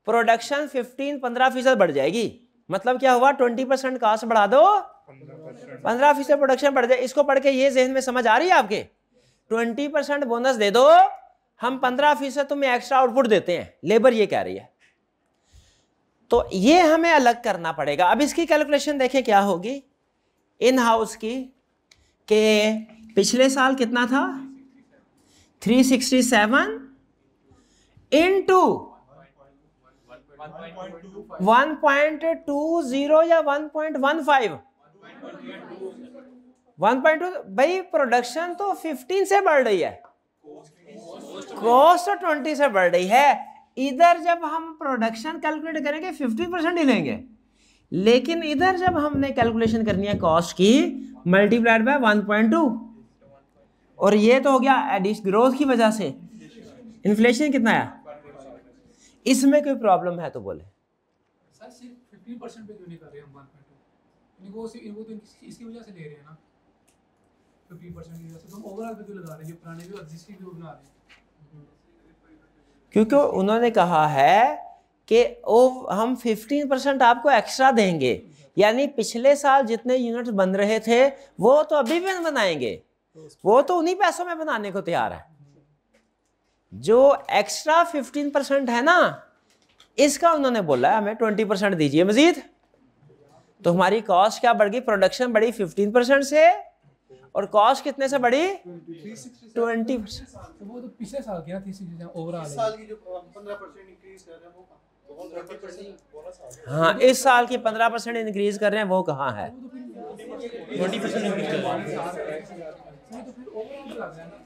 प्रोडक्शन 15% बढ़ जाएगी। मतलब क्या हुआ, 20% कास्ट बढ़ा दो, 15% प्रोडक्शन बढ़ जाए। इसको पढ़ के ये जहन में समझ आ रही है आपके, 20% बोनस दे दो, हम 15% तुम्हें एक्स्ट्रा आउटपुट देते हैं, लेबर ये कह रही है। तो ये हमें अलग करना पड़ेगा। अब इसकी कैलकुलेशन देखें क्या होगी इन हाउस की, कि पिछले साल कितना था 367 इंटू 1.20 या 1.15, 1.2। भाई प्रोडक्शन तो 15 से बढ़ रही है, कॉस्ट 20 से बढ़ रही है। इधर जब हम प्रोडक्शन कैलकुलेट करेंगे 50% ही लेंगे, लेकिन इधर जब हमने कैलकुलेशन करनी है कॉस्ट की, मल्टीप्लाइड बाय 1.2, और ये तो हो गया एडिश ग्रोथ की वजह से। इन्फ्लेशन कितना है, इसमें कोई प्रॉब्लम है तो बोले। सर सिर्फ 15% पे क्यों नहीं कर रहे हम 1.2? इनको तो इसकी वजह से ले रहे हैं ना 50% की वजह से, तो हम ओवरऑल पे क्यों लगा रहे हैं, जो पुराने भी एग्जिस्टिंग भी बना रहे हैं? क्योंकि उन्होंने कहा है कि हम 15% आपको एक्स्ट्रा देंगे, यानी पिछले साल जितने यूनिट बन रहे थे वो तो अभी भी बनाएंगे, वो तो उन्हीं पैसों में बनाने को तैयार है। जो एक्स्ट्रा 15% है ना, इसका उन्होंने बोला है हमें 20% दीजिए मजीद। तो हमारी कॉस्ट क्या बढ़ गई, प्रोडक्शन बढ़ी 15% से, और कॉस्ट कितने से बढ़ी 20%। तो वो तो पिछले साल की ना 360 ओवरऑल इस साल की जो 15% इंक्रीज कर रहे हैं वो 20% हाँ, इस साल की 15% इंक्रीज कर रहे हैं, वो कहाँ है? 20% इंक्रीज कर रहे हैं, तो फिर ओवरऑल लग रहा है ना।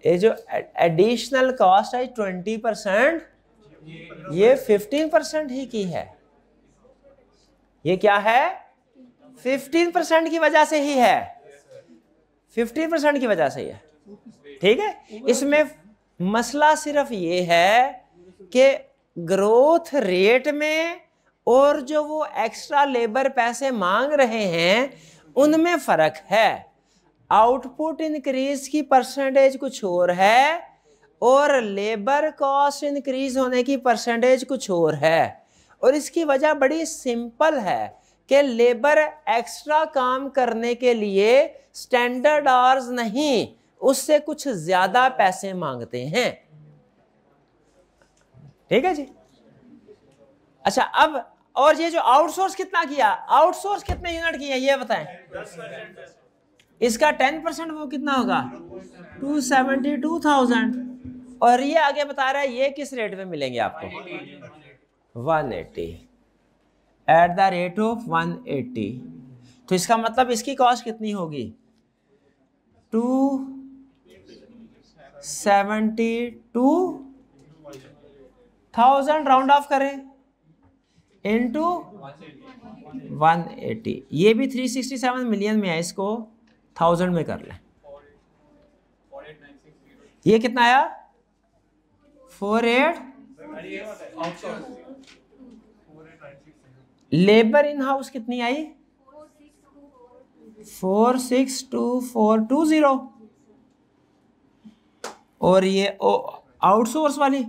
ये जो एडिशनल कॉस्ट है 20%, ये 15% ही की है। ये क्या है, 15% की वजह से ही है, 15% की वजह से ही है। ठीक है, इसमें मसला सिर्फ ये है कि ग्रोथ रेट में और जो वो एक्स्ट्रा लेबर पैसे मांग रहे हैं उनमें फर्क है। आउटपुट इंक्रीज की परसेंटेज कुछ और है और लेबर कॉस्ट इंक्रीज होने की परसेंटेज कुछ और है। और इसकी वजह बड़ी सिंपल है कि लेबर एक्स्ट्रा काम करने के लिए स्टैंडर्ड आवर्स नहीं, उससे कुछ ज्यादा पैसे मांगते हैं। ठीक है जी। अच्छा, अब और ये जो आउटसोर्स कितना किया, आउटसोर्स कितने यूनिट किए ये बताएं। इसका 10% वो कितना होगा 272,000। और ये आगे बता रहा है ये किस रेट में मिलेंगे आपको 180 एट द रेट ऑफ 180। तो इसका मतलब इसकी कॉस्ट कितनी होगी 272,000 राउंड ऑफ करें इनटू 180। ये भी 367 मिलियन में है, इसको 1000 में कर लें। ये कितना आया 48। लेबर इन हाउस कितनी आई 462420। और ये आउटसोर्स वाली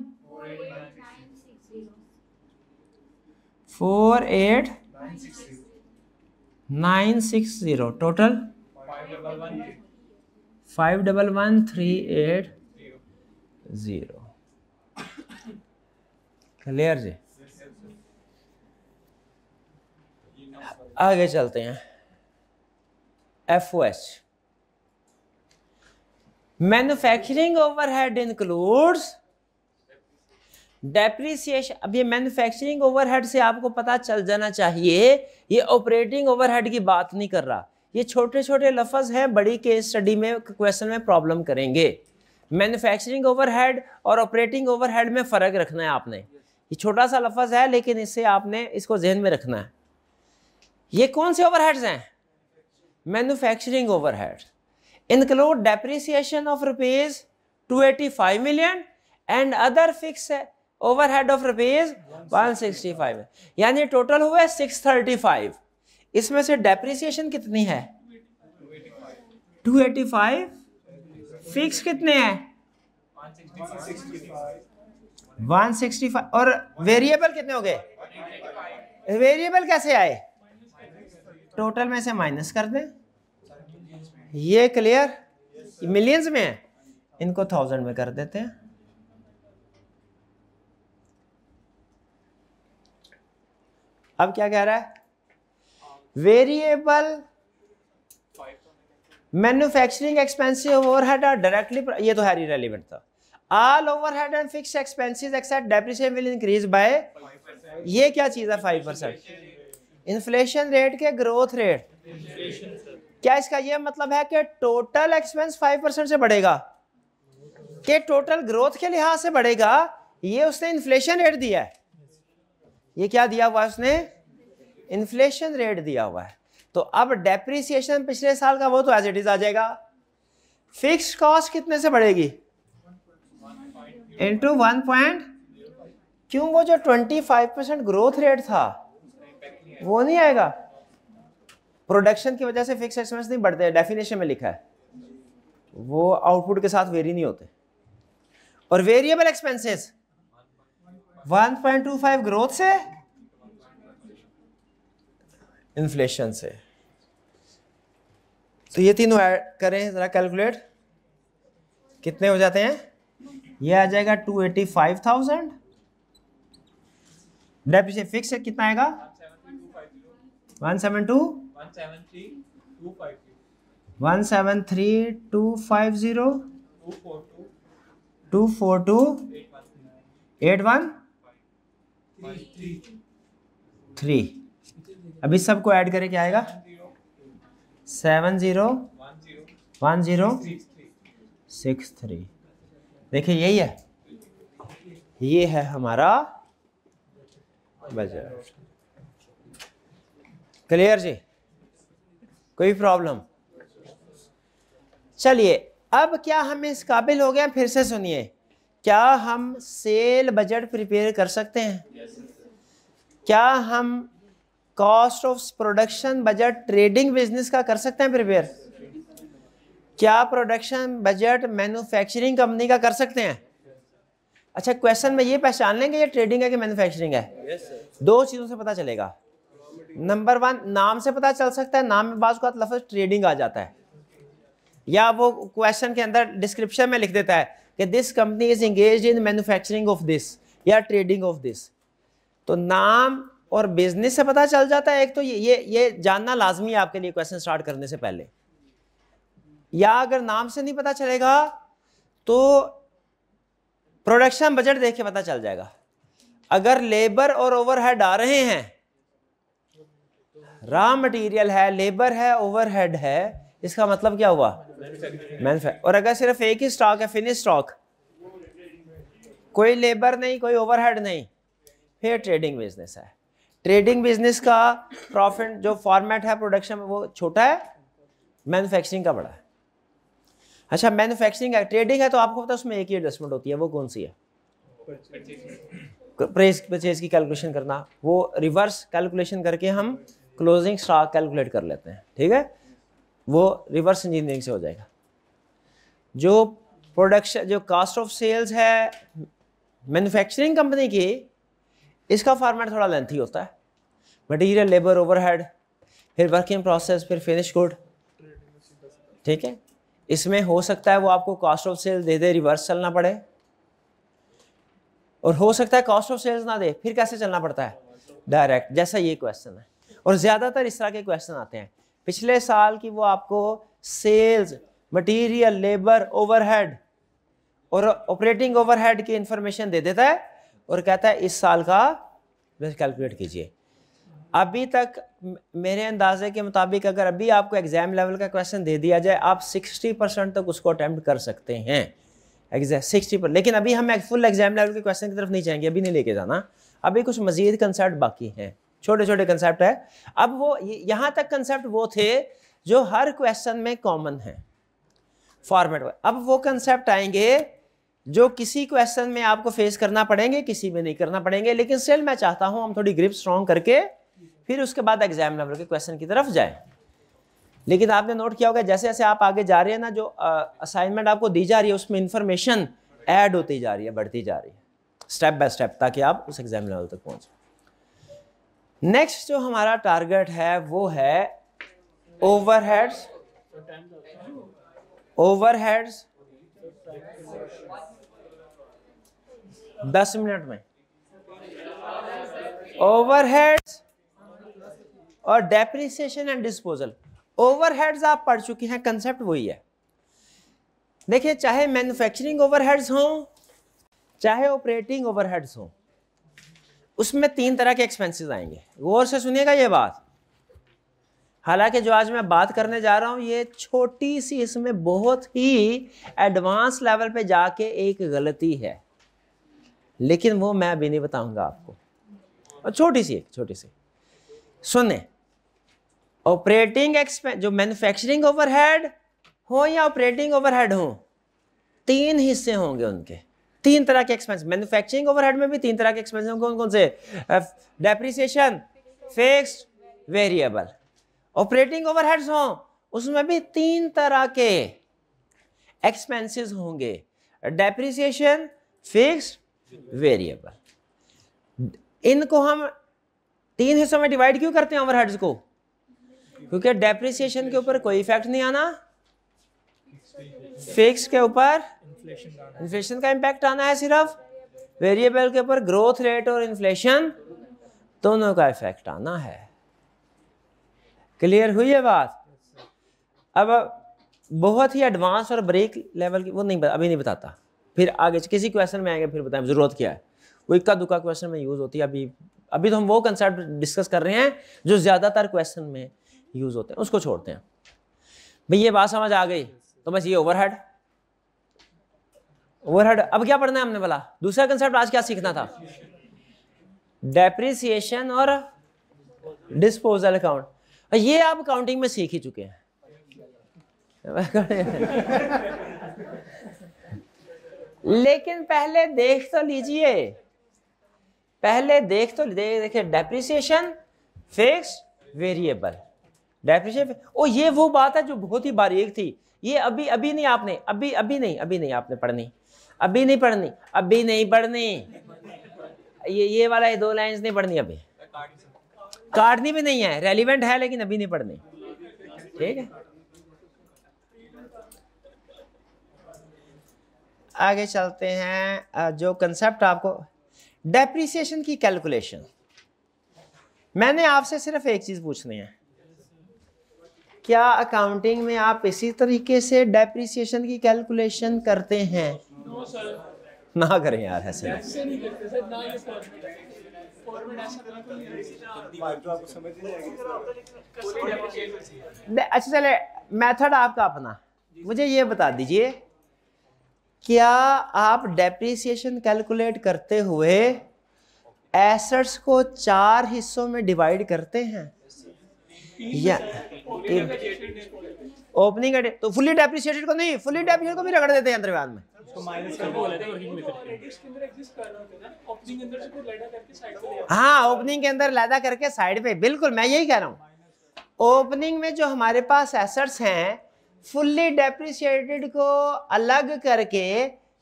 48960। टोटल 511380। क्लियर जी। आगे चलते हैं। FOH manufacturing overhead includes depreciation. अब ये मैन्युफैक्चरिंग ओवरहेड से आपको पता चल जाना चाहिए ये ऑपरेटिंग ओवरहेड की बात नहीं कर रहा। ये छोटे छोटे लफ्ज हैं, बड़ी केस स्टडी में क्वेश्चन में प्रॉब्लम करेंगे। मैन्युफैक्चरिंग ओवरहेड और ऑपरेटिंग ओवरहेड में फ़र्क रखना है आपने। ये छोटा सा लफ्ज है लेकिन इससे आपने इसको जहन में रखना है। ये कौन से ओवरहेड्स हैं manufacturing overhead include depreciation of rupees 285 million and other fix overhead of rupees 165। यानी टोटल हुआ 635। इसमें से डेप्रिसिएशन कितनी है 285। फिक्स कितने हैं 165 और वेरिएबल कितने हो गए? वेरिएबल कैसे आए? टोटल में से माइनस कर दें। ये क्लियर? मिलियंस में है, इनको 1000 में कर देते हैं। अब क्या कह रहा है? Variable manufacturing expensive overhead are directly, ये तो है इरेलेवेंट था। All overhead and fixed expenses except depreciation will increase by, ये क्या चीज है? 5%। इन्फ्लेशन रेट के ग्रोथ रेट, क्या इसका ये मतलब है कि टोटल एक्सपेंस 5% से बढ़ेगा कि टोटल ग्रोथ के लिहाज से बढ़ेगा? ये उसने इन्फ्लेशन रेट दिया है। ये क्या दिया हुआ है उसने? इन्फ्लेशन रेट दिया हुआ है। तो अब डेप्रिसिएशन पिछले साल का वो तो एज इट इज आ जाएगा। फिक्स्ड कॉस्ट कितने से बढ़ेगी? इंटू 1 क्यों? वो जो 25% ग्रोथ रेट था वो नहीं आएगा। प्रोडक्शन की वजह से फिक्स एक्सपेंस नहीं बढ़ते, डेफिनेशन में लिखा है, वो आउटपुट के साथ वेरी नहीं होते। और वेरिएबल एक्सपेंसेस 1.25 ग्रोथ से, इन्फ्लेशन से। तो ये तीनों ऐड करें जरा, कैलकुलेट कितने हो जाते हैं? ये आ जाएगा 285,000। डेप्रिसिएशन फिक्स है कितना आएगा? 173,250 242,81,3। अभी सबको ऐड करें क्या आएगा? 70,10,63। देखिए यही है, ये है हमारा बजट। क्लियर जी? कोई प्रॉब्लम? चलिए, अब क्या हम इस काबिल हो गए? फिर से सुनिए, क्या हम सेल बजट प्रिपेयर कर सकते हैं? क्या हम cost of production budget trading business का कर सकते हैं प्रिपेयर? क्या प्रोडक्शन बजट मैन्युफैक्चरिंग कंपनी का कर सकते हैं? अच्छा, क्वेश्चन में ये पहचान लेंगे ये ट्रेडिंग है कि मैन्युफैक्चरिंग है? दो चीजों से पता चलेगा। नंबर 1, नाम से पता चल सकता है, नाम में बाज़ का लफ्ज़ ट्रेडिंग आ जाता है, या वो क्वेश्चन के अंदर डिस्क्रिप्शन में लिख देता है कि this company is engaged in manufacturing of this या ट्रेडिंग ऑफ दिस। तो नाम और बिजनेस से पता चल जाता है। एक तो ये जानना लाजमी है आपके लिए क्वेश्चन स्टार्ट करने से पहले। या अगर नाम से नहीं पता चलेगा तो प्रोडक्शन बजट देख के पता चल जाएगा। अगर लेबर और ओवरहेड आ रहे हैं, रॉ मटेरियल है, लेबर है, ओवरहेड है, इसका मतलब क्या हुआ? मैन्युफैक्चर। और अगर सिर्फ एक ही स्टॉक है, फिनिश स्टॉक, कोई लेबर नहीं, कोई ओवरहेड नहीं, फिर ट्रेडिंग बिजनेस है। ट्रेडिंग बिजनेस का प्रॉफिट जो फॉर्मेट है प्रोडक्शन में वो छोटा है, मैन्युफैक्चरिंग का बड़ा है। अच्छा, मैन्युफैक्चरिंग है, ट्रेडिंग है तो आपको पता है उसमें एक ही एडजस्टमेंट होती है, वो कौन सी है? परचेज की कैलकुलेशन करना। वो रिवर्स कैलकुलेशन करके हम क्लोजिंग स्टॉक कैलकुलेट कर लेते हैं, ठीक है? वो रिवर्स इंजीनियरिंग से हो जाएगा। जो प्रोडक्शन, जो कास्ट ऑफ सेल्स है मैन्युफैक्चरिंग कंपनी की, इसका फॉर्मेट थोड़ा लेंथी होता है। मटेरियल, लेबर, ओवरहेड, फिर वर्किंग प्रोसेस, फिर फिनिश गुड, ठीक है? इसमें हो सकता है वो आपको कॉस्ट ऑफ सेल्स दे दे, रिवर्स चलना पड़े, और हो सकता है कॉस्ट ऑफ सेल्स ना दे, फिर कैसे चलना पड़ता है? डायरेक्ट, जैसा ये क्वेश्चन है। और ज़्यादातर इस तरह के क्वेश्चन आते हैं। पिछले साल की वो आपको सेल्स, मटेरियल, लेबर, ओवरहेड और ऑपरेटिंग ओवरहेड की इंफॉर्मेशन दे देता है और कहता है इस साल का कैलकुलेट कीजिए। अभी तक मेरे अंदाजे के मुताबिक अगर अभी आपको एग्जाम लेवल का क्वेश्चन दे दिया जाए, आप 60% तक उसको अटेम्प्ट कर सकते हैं, 60%। लेकिन अभी हम फुल एग्जाम लेवल के क्वेश्चन की तरफ नहीं जाएंगे, अभी नहीं लेके जाना। अभी कुछ मजीद कंसेप्ट बाकी हैं, छोटे छोटे कंसेप्ट है। अब वो यहाँ तक कंसेप्ट वो थे जो हर क्वेश्चन में कॉमन है फॉर्मेट। अब वो कंसेप्ट आएंगे जो किसी क्वेश्चन में आपको फेस करना पड़ेंगे, किसी में नहीं करना पड़ेंगे। लेकिन स्टिल मैं चाहता हूं हम थोड़ी ग्रिप स्ट्रॉन्ग करके फिर उसके बाद एग्जाम लेवल के क्वेश्चन की तरफ जाएं। लेकिन आपने नोट किया होगा जैसे जैसे आप आगे जा रहे हैं ना, जो असाइनमेंट आपको दी जा रही है उसमें इंफॉर्मेशन ऐड होती जा रही है, बढ़ती जा रही है। स्टेप बाय स्टेप, ताकि आप उस एग्जाम लेवल तक पहुंचे। नेक्स्ट जो हमारा टारगेट है वो है ओवरहेड्स। ओवरहेड्स 10 मिनट में। ओवरहेड्स और डेप्रिसिएशन एंड डिस्पोजल। ओवरहेड्स आप पढ़ चुके हैं, कंसेप्ट वही है। देखिए, चाहे मैन्युफैक्चरिंग ओवरहेड्स हों चाहे ऑपरेटिंग ओवरहेड्स हों, उसमें 3 तरह के एक्सपेंसेस आएंगे। गौर से सुनिएगा ये बात। हालांकि जो आज मैं बात करने जा रहा हूं ये छोटी सी, इसमें बहुत ही एडवांस लेवल पे जाके एक गलती है, लेकिन वो मैं अभी नहीं बताऊंगा आपको। और छोटी सी सुने, ऑपरेटिंग एक्सपेंस जो मैन्युफैक्चरिंग ओवरहेड हो या ऑपरेटिंग ओवरहेड हो, 3 हिस्से होंगे उनके। 3 तरह के एक्सपेंस। मैन्युफैक्चरिंग ओवरहेड में भी 3 तरह के एक्सपेंस होंगे। कौन कौन से? Depreciation, fixed, variable. Operating overheads हो उसमें भी 3 तरह के एक्सपेंसेस होंगे, डेप्रिसिएशन, फिक्स्ड, वेरिएबल। इनको हम 3 हिस्सों में डिवाइड क्यों करते हैं ओवरहेड्स को? क्योंकि डेप्रिसिएशन के ऊपर कोई इफेक्ट नहीं आना, फिक्स के ऊपर इन्फ्लेशन का इम्पैक्ट आना है सिर्फ, वेरिएबल के ऊपर ग्रोथ रेट और इन्फ्लेशन दोनों का इफेक्ट आना है। क्लियर हुई है बात? अब बहुत ही एडवांस और ब्रेक लेवल की वो नहीं, अभी नहीं बताता, फिर आगे किसी क्वेश्चन में आएंगे फिर बताएं जरूरत क्या है। वो इक्का दुक्का क्वेश्चन में यूज होती है। अभी तो हम वो कंसेप्ट डिस्कस कर रहे हैं जो ज्यादातर क्वेश्चन में यूज होते हैं, उसको छोड़ते हैं। भाई ये बात समझ आ गई तो बस ये ओवरहेड। अब क्या पढ़ना है हमने बोला? दूसरा कंसेप्ट आज क्या सीखना था? डेप्रिसिएशन और डिस्पोजल अकाउंट। ये आप अकाउंटिंग में सीख ही चुके हैं। लेकिन पहले देख तो लीजिए, देखिए डेप्रिसिएशन, फिक्स्ड, वेरिएबल। डेप्रिसिएशन, ओ ये वो बात है जो बहुत ही बारीक थी। ये अभी नहीं आपने आपने पढ़नी, अभी नहीं पढ़नी। ये वाला ये 2 लाइंस नहीं पढ़नी, अभी काटनी भी नहीं है, रेलिवेंट है लेकिन अभी नहीं पढ़नी। ठीक है, आगे चलते हैं। जो कंसेप्ट आपको डेप्रिसिएशन की कैलकुलेशन, मैंने आपसे सिर्फ एक चीज पूछनी है, क्या अकाउंटिंग में आप इसी तरीके से डेप्रिसिएशन की कैलकुलेशन करते हैं? नो सर, ना करें यार ऐसे। अच्छा चले, मेथड आपका अपना। मुझे ये बता दीजिए, क्या आप डेप्रिसिएशन कैलकुलेट करते हुए एसेट्स को 4 हिस्सों में डिवाइड करते हैं? या ओपनिंग तो फुली डेप्रिसिएटेड को नहीं, फुली डेप्रिसिएटेड को भी रगड़ देते हैं दरमियान में। हाँ, ओपनिंग के अंदर लैदा करके साइड पे, बिल्कुल मैं यही कह रहा हूँ। ओपनिंग में जो हमारे पास एसेट्स हैं, फुल्ली डेप्रिसिएटेड को अलग करके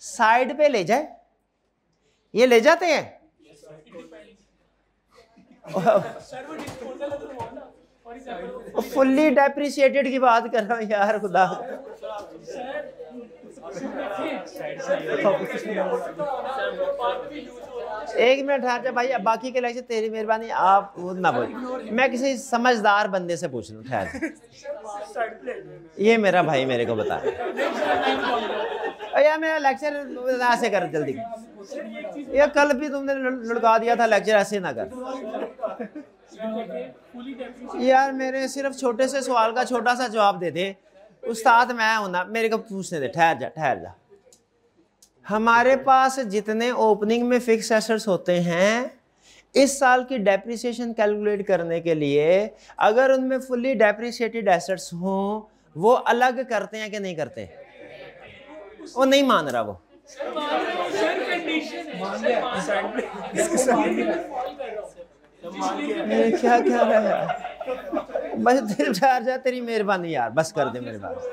साइड पे ले जाए, ये ले जाते हैं। फुल्ली डेप्रिसिएटेड की बात कर रहा हूँ यार, खुदा। एक मिनट ठहर जा भाई, अब बाकी के लेक्चर तेरी मेहरबानी, आप ना बोल, मैं किसी समझदार बंदे से पूछ लूँ। ठहर, ये मेरा भाई मेरे को बता यार, मेरा लेक्चर ऐसे कर जल्दी। ये कल भी तुमने लुढ़का दिया था लेक्चर, ऐसे ना कर यार। मेरे सिर्फ छोटे से सवाल का छोटा सा जवाब दे दे उस्ताद, मैं हूं ना, मेरे को पूछने दे। ठहर जा। हमारे पास जितने ओपनिंग में फिक्स एसेट्स होते हैं, इस साल की डेप्रिसिएशन कैलकुलेट करने के लिए अगर उनमें फुल्ली डेप्रिसिएटेड एसेट्स हों, वो अलग करते हैं कि नहीं करते? वो नहीं मान रहा वो। क्या बस तेरी मेहरबानी यार, बस कर दे मेरे पास।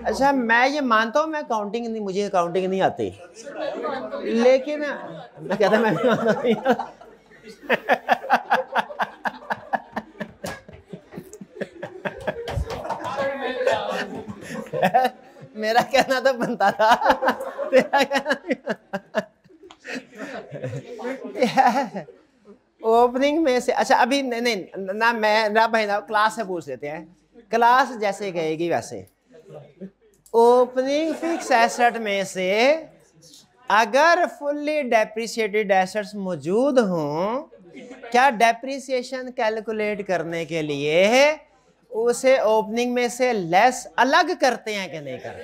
अच्छा मैं ये मानता हूँ, मैं काउंटिंग नहीं, मुझे काउंटिंग नहीं आती, लेकिन मैं कहता मैं भी मानता नहीं। मेरा कहना तो बनता था, तेरा कहना ओपनिंग में से। अच्छा अभी नहीं ना, मैं ना भाई ना क्लास से पूछ लेते हैं, क्लास जैसे कहेगी वैसे। ओपनिंग फिक्स एसेट में से अगर फुल्ली डेप्रिसिएटेड एसेट्स मौजूद हों, क्या डेप्रिसिएशन कैलकुलेट करने के लिए उसे ओपनिंग में से लेस अलग करते हैं कि नहीं करते?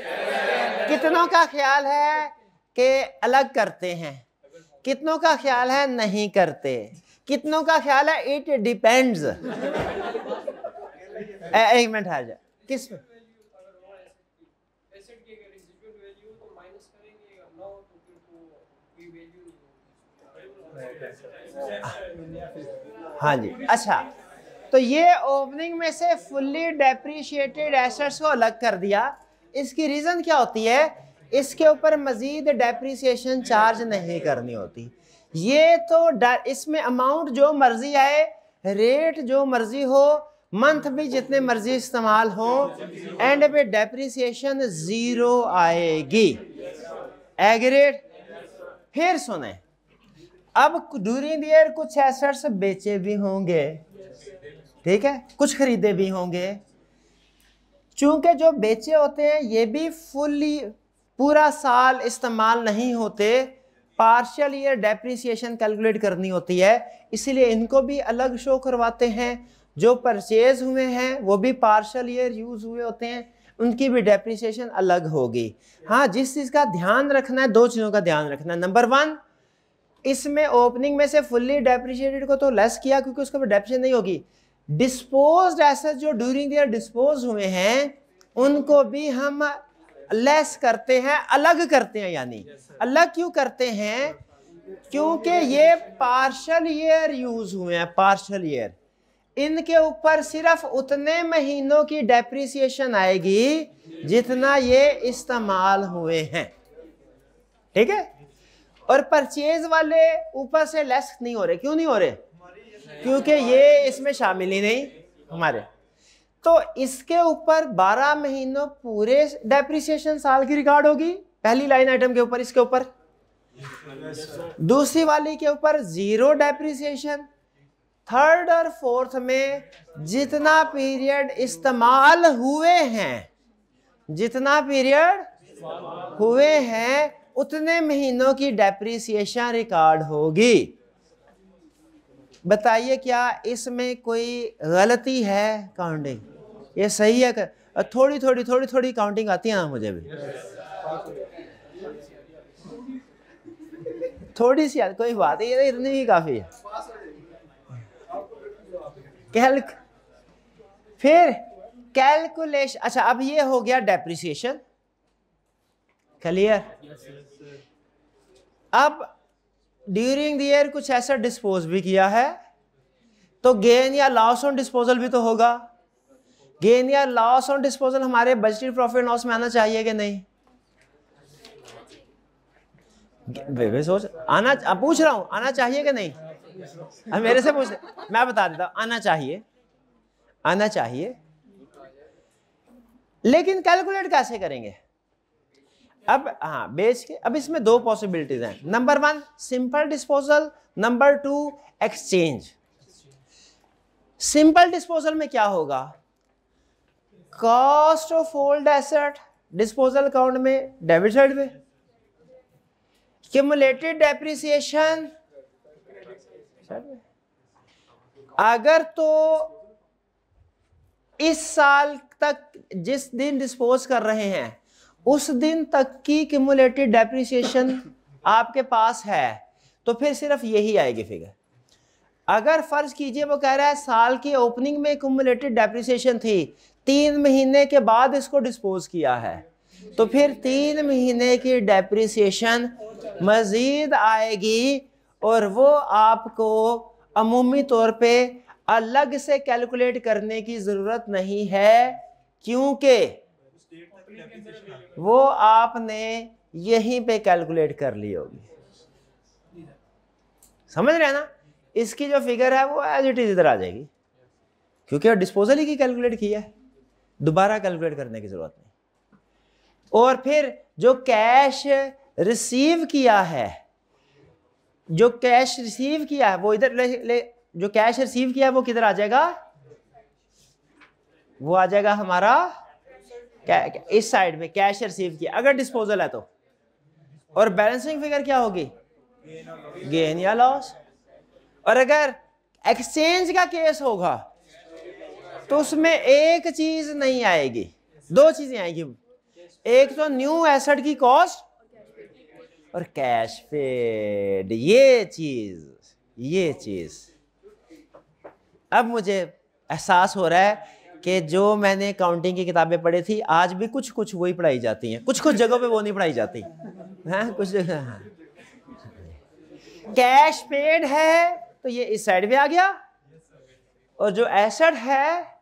कितनों का ख्याल है कि अलग करते हैं, कितनों का ख्याल है नहीं करते, कितनों का ख्याल है इट डिपेंड्स। एक मिनट हार जा, किस में? हाँ जी। अच्छा तो ये ओपनिंग में से फुल्ली डेप्रिशिएटेड एसेट्स को अलग कर दिया, इसकी रीजन क्या होती है? इसके ऊपर मजीद डेप्रिसिएशन चार्ज नहीं करनी होती। ये तो इसमें अमाउंट जो मर्जी आए, रेट जो मर्जी हो, मंथ भी जितने मर्जी इस्तेमाल हो, एंड पे डेप्रिसिएशन 0 आएगी। एग्रीड? फिर सुने, अब ड्यूरिंग द ईयर कुछ एसेट्स बेचे भी होंगे, ठीक है, कुछ खरीदे भी होंगे। चूंकि जो बेचे होते हैं ये भी फुल्ली पूरा साल इस्तेमाल नहीं होते, पार्शियल ईयर डेप्रिसिएशन कैलकुलेट करनी होती है, इसीलिए इनको भी अलग शो करवाते हैं। जो परचेज हुए हैं वो भी पार्शियल ईयर यूज हुए होते हैं, उनकी भी डेप्रिसिएशन अलग होगी। हाँ, जिस चीज़ का ध्यान रखना है, दो चीज़ों का ध्यान रखना है। नंबर 1, इसमें ओपनिंग में से फुल्ली डेप्रिशिएटेड को तो लेस किया क्योंकि उसके ऊपर डेप्रिसिएशन नहीं होगी। डिस्पोज्ड एसेट जो ड्यूरिंग द ईयर डिस्पोज हुए हैं उनको भी हम लेस करते हैं, अलग करते हैं। यानी अलग क्यों करते हैं? क्योंकि ये पार्शियल ईयर यूज हुए हैं, पार्शियल ईयर, इनके ऊपर सिर्फ उतने महीनों की डेप्रिसिएशन आएगी जितना ये इस्तेमाल हुए हैं, ठीक है। और परचेज वाले ऊपर से लेस नहीं हो रहे। क्यों नहीं हो रहे? क्योंकि ये इसमें शामिल ही नहीं हमारे। तो इसके ऊपर 12 महीनों पूरे डेप्रिसिएशन साल की रिकॉर्ड होगी, पहली लाइन आइटम के ऊपर, इसके ऊपर। दूसरी वाली के ऊपर 0 डेप्रिसिएशन। थर्ड और फोर्थ में जितना पीरियड इस्तेमाल हुए हैं, जितना पीरियड हुए हैं उतने महीनों की डेप्रिसिएशन रिकॉर्ड होगी। बताइए क्या इसमें कोई गलती है? काउंटिंग ये सही है? थोड़ी थोड़ी काउंटिंग आती है ना मुझे भी, थोड़ी सी कोई बात है, ये इतनी ही काफी है। फिर कैलकुलेशन। अच्छा अब ये हो गया डेप्रिसिएशन, क्लियर? अब ड्यूरिंग द ईयर कुछ ऐसा डिस्पोज भी किया है तो गेन या लॉस ऑन डिस्पोजल भी तो होगा। गेन या लॉस ऑन डिस्पोजल हमारे बजटेड प्रॉफिट लॉस में आना चाहिए कि नहीं? वे सोच आना, अब पूछ रहा हूं आना चाहिए कि नहीं? अब मेरे से पूछ, मैं बता देता हूं, आना चाहिए, आना चाहिए। लेकिन कैलकुलेट कैसे करेंगे? अब हाँ बेच के, अब इसमें 2 पॉसिबिलिटीज हैं। Number 1 simple disposal, number 2 exchange. Simple disposal में क्या होगा? Cost of old asset disposal account में डेबिट साइड पे, क्यूमुलेटेड डेप्रिसिएशन। अगर तो इस साल तक जिस दिन डिस्पोज कर रहे हैं उस दिन तक की क्यूमुलेटेड डेप्रिसिएशन आपके पास है तो फिर सिर्फ यही आएगी फिगर। अगर फर्ज कीजिए वो कह रहा है साल की ओपनिंग में क्यूमुलेटेड डेप्रिसिएशन थी, 3 महीने के बाद इसको डिस्पोज किया है, तो फिर 3 महीने की डेप्रिसिएशन मजीद आएगी और वो आपको अमूमी तौर पे अलग से कैलकुलेट करने की ज़रूरत नहीं है, क्योंकि वो आपने यहीं पे कैलकुलेट कर ली होगी। समझ रहे हैं ना? इसकी जो फिगर है वो एज इट इज इधर आ जाएगी, क्योंकि डिस्पोजल ही की कैलकुलेट की है, दोबारा कैलकुलेट करने की जरूरत नहीं। और फिर जो कैश रिसीव किया है, जो कैश रिसीव किया है वो इधर ले, जो कैश रिसीव किया है वो किधर आ जाएगा? वो आ जाएगा हमारा इस साइड में, कैश रिसीव किया अगर डिस्पोजल है तो। और बैलेंसिंग फिगर क्या होगी? गेन या लॉस। और अगर एक्सचेंज का केस होगा तो उसमें एक चीज नहीं आएगी, दो चीजें आएगी। एक तो न्यू एसेट की कॉस्ट और कैश पेड, ये चीज। अब मुझे एहसास हो रहा है कि जो मैंने अकाउंटिंग की किताबें पढ़ी थी आज भी कुछ कुछ वही पढ़ाई जाती हैं, कुछ कुछ जगहों पे वो नहीं पढ़ाई जाती हैं, कुछ जगह। हाँ। कैश पेड है तो ये इस साइड पे आ गया, और जो एसेट है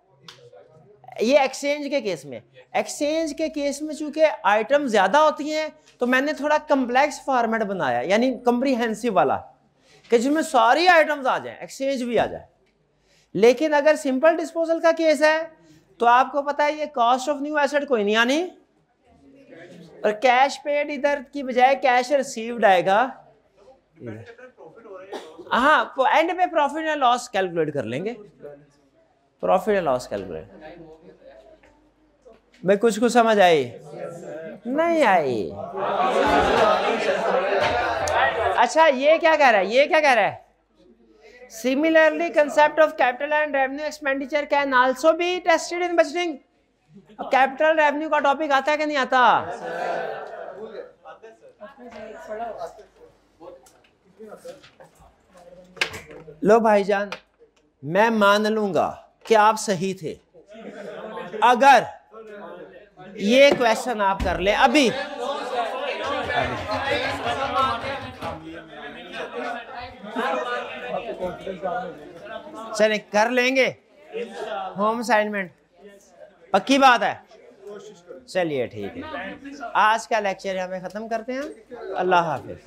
ये एक्सचेंज के केस में चूंकि आइटम ज्यादा होती हैं तो मैंने थोड़ा कम्प्लेक्स फॉर्मेट बनाया, यानी कम्प्रीहेंसिव वाला, कि जिसमें सारी आइटम्स आ जाएं, एक्सचेंज भी आ जाए। लेकिन अगर सिंपल डिस्पोजल का केस है तो आपको पता है ये कॉस्ट ऑफ न्यू एसेट कोई नहीं आनी, और कैश पेड इधर की बजाय कैश रिसीव्ड आएगा। हाँ, एंड पे प्रॉफिट एंड लॉस कैलकुलेट कर लेंगे, प्रॉफिट एंड लॉस कैलकुलेट। भाई कुछ समझ आई? नहीं आई? अच्छा, ये क्या कह रहा है? Similarly, concept of capital and revenue expenditure can also be tested in budgeting. Capital revenue का टॉपिक आता है कि नहीं आता? लो भाईजान, मैं मान लूंगा कि आप सही थे अगर ये क्वेश्चन आप कर ले अभी। चले कर लेंगे होम असाइनमेंट, पक्की बात है। चलिए ठीक है, आज का लेक्चर यहाँ पे खत्म करते हैं। अल्लाह हाफिज।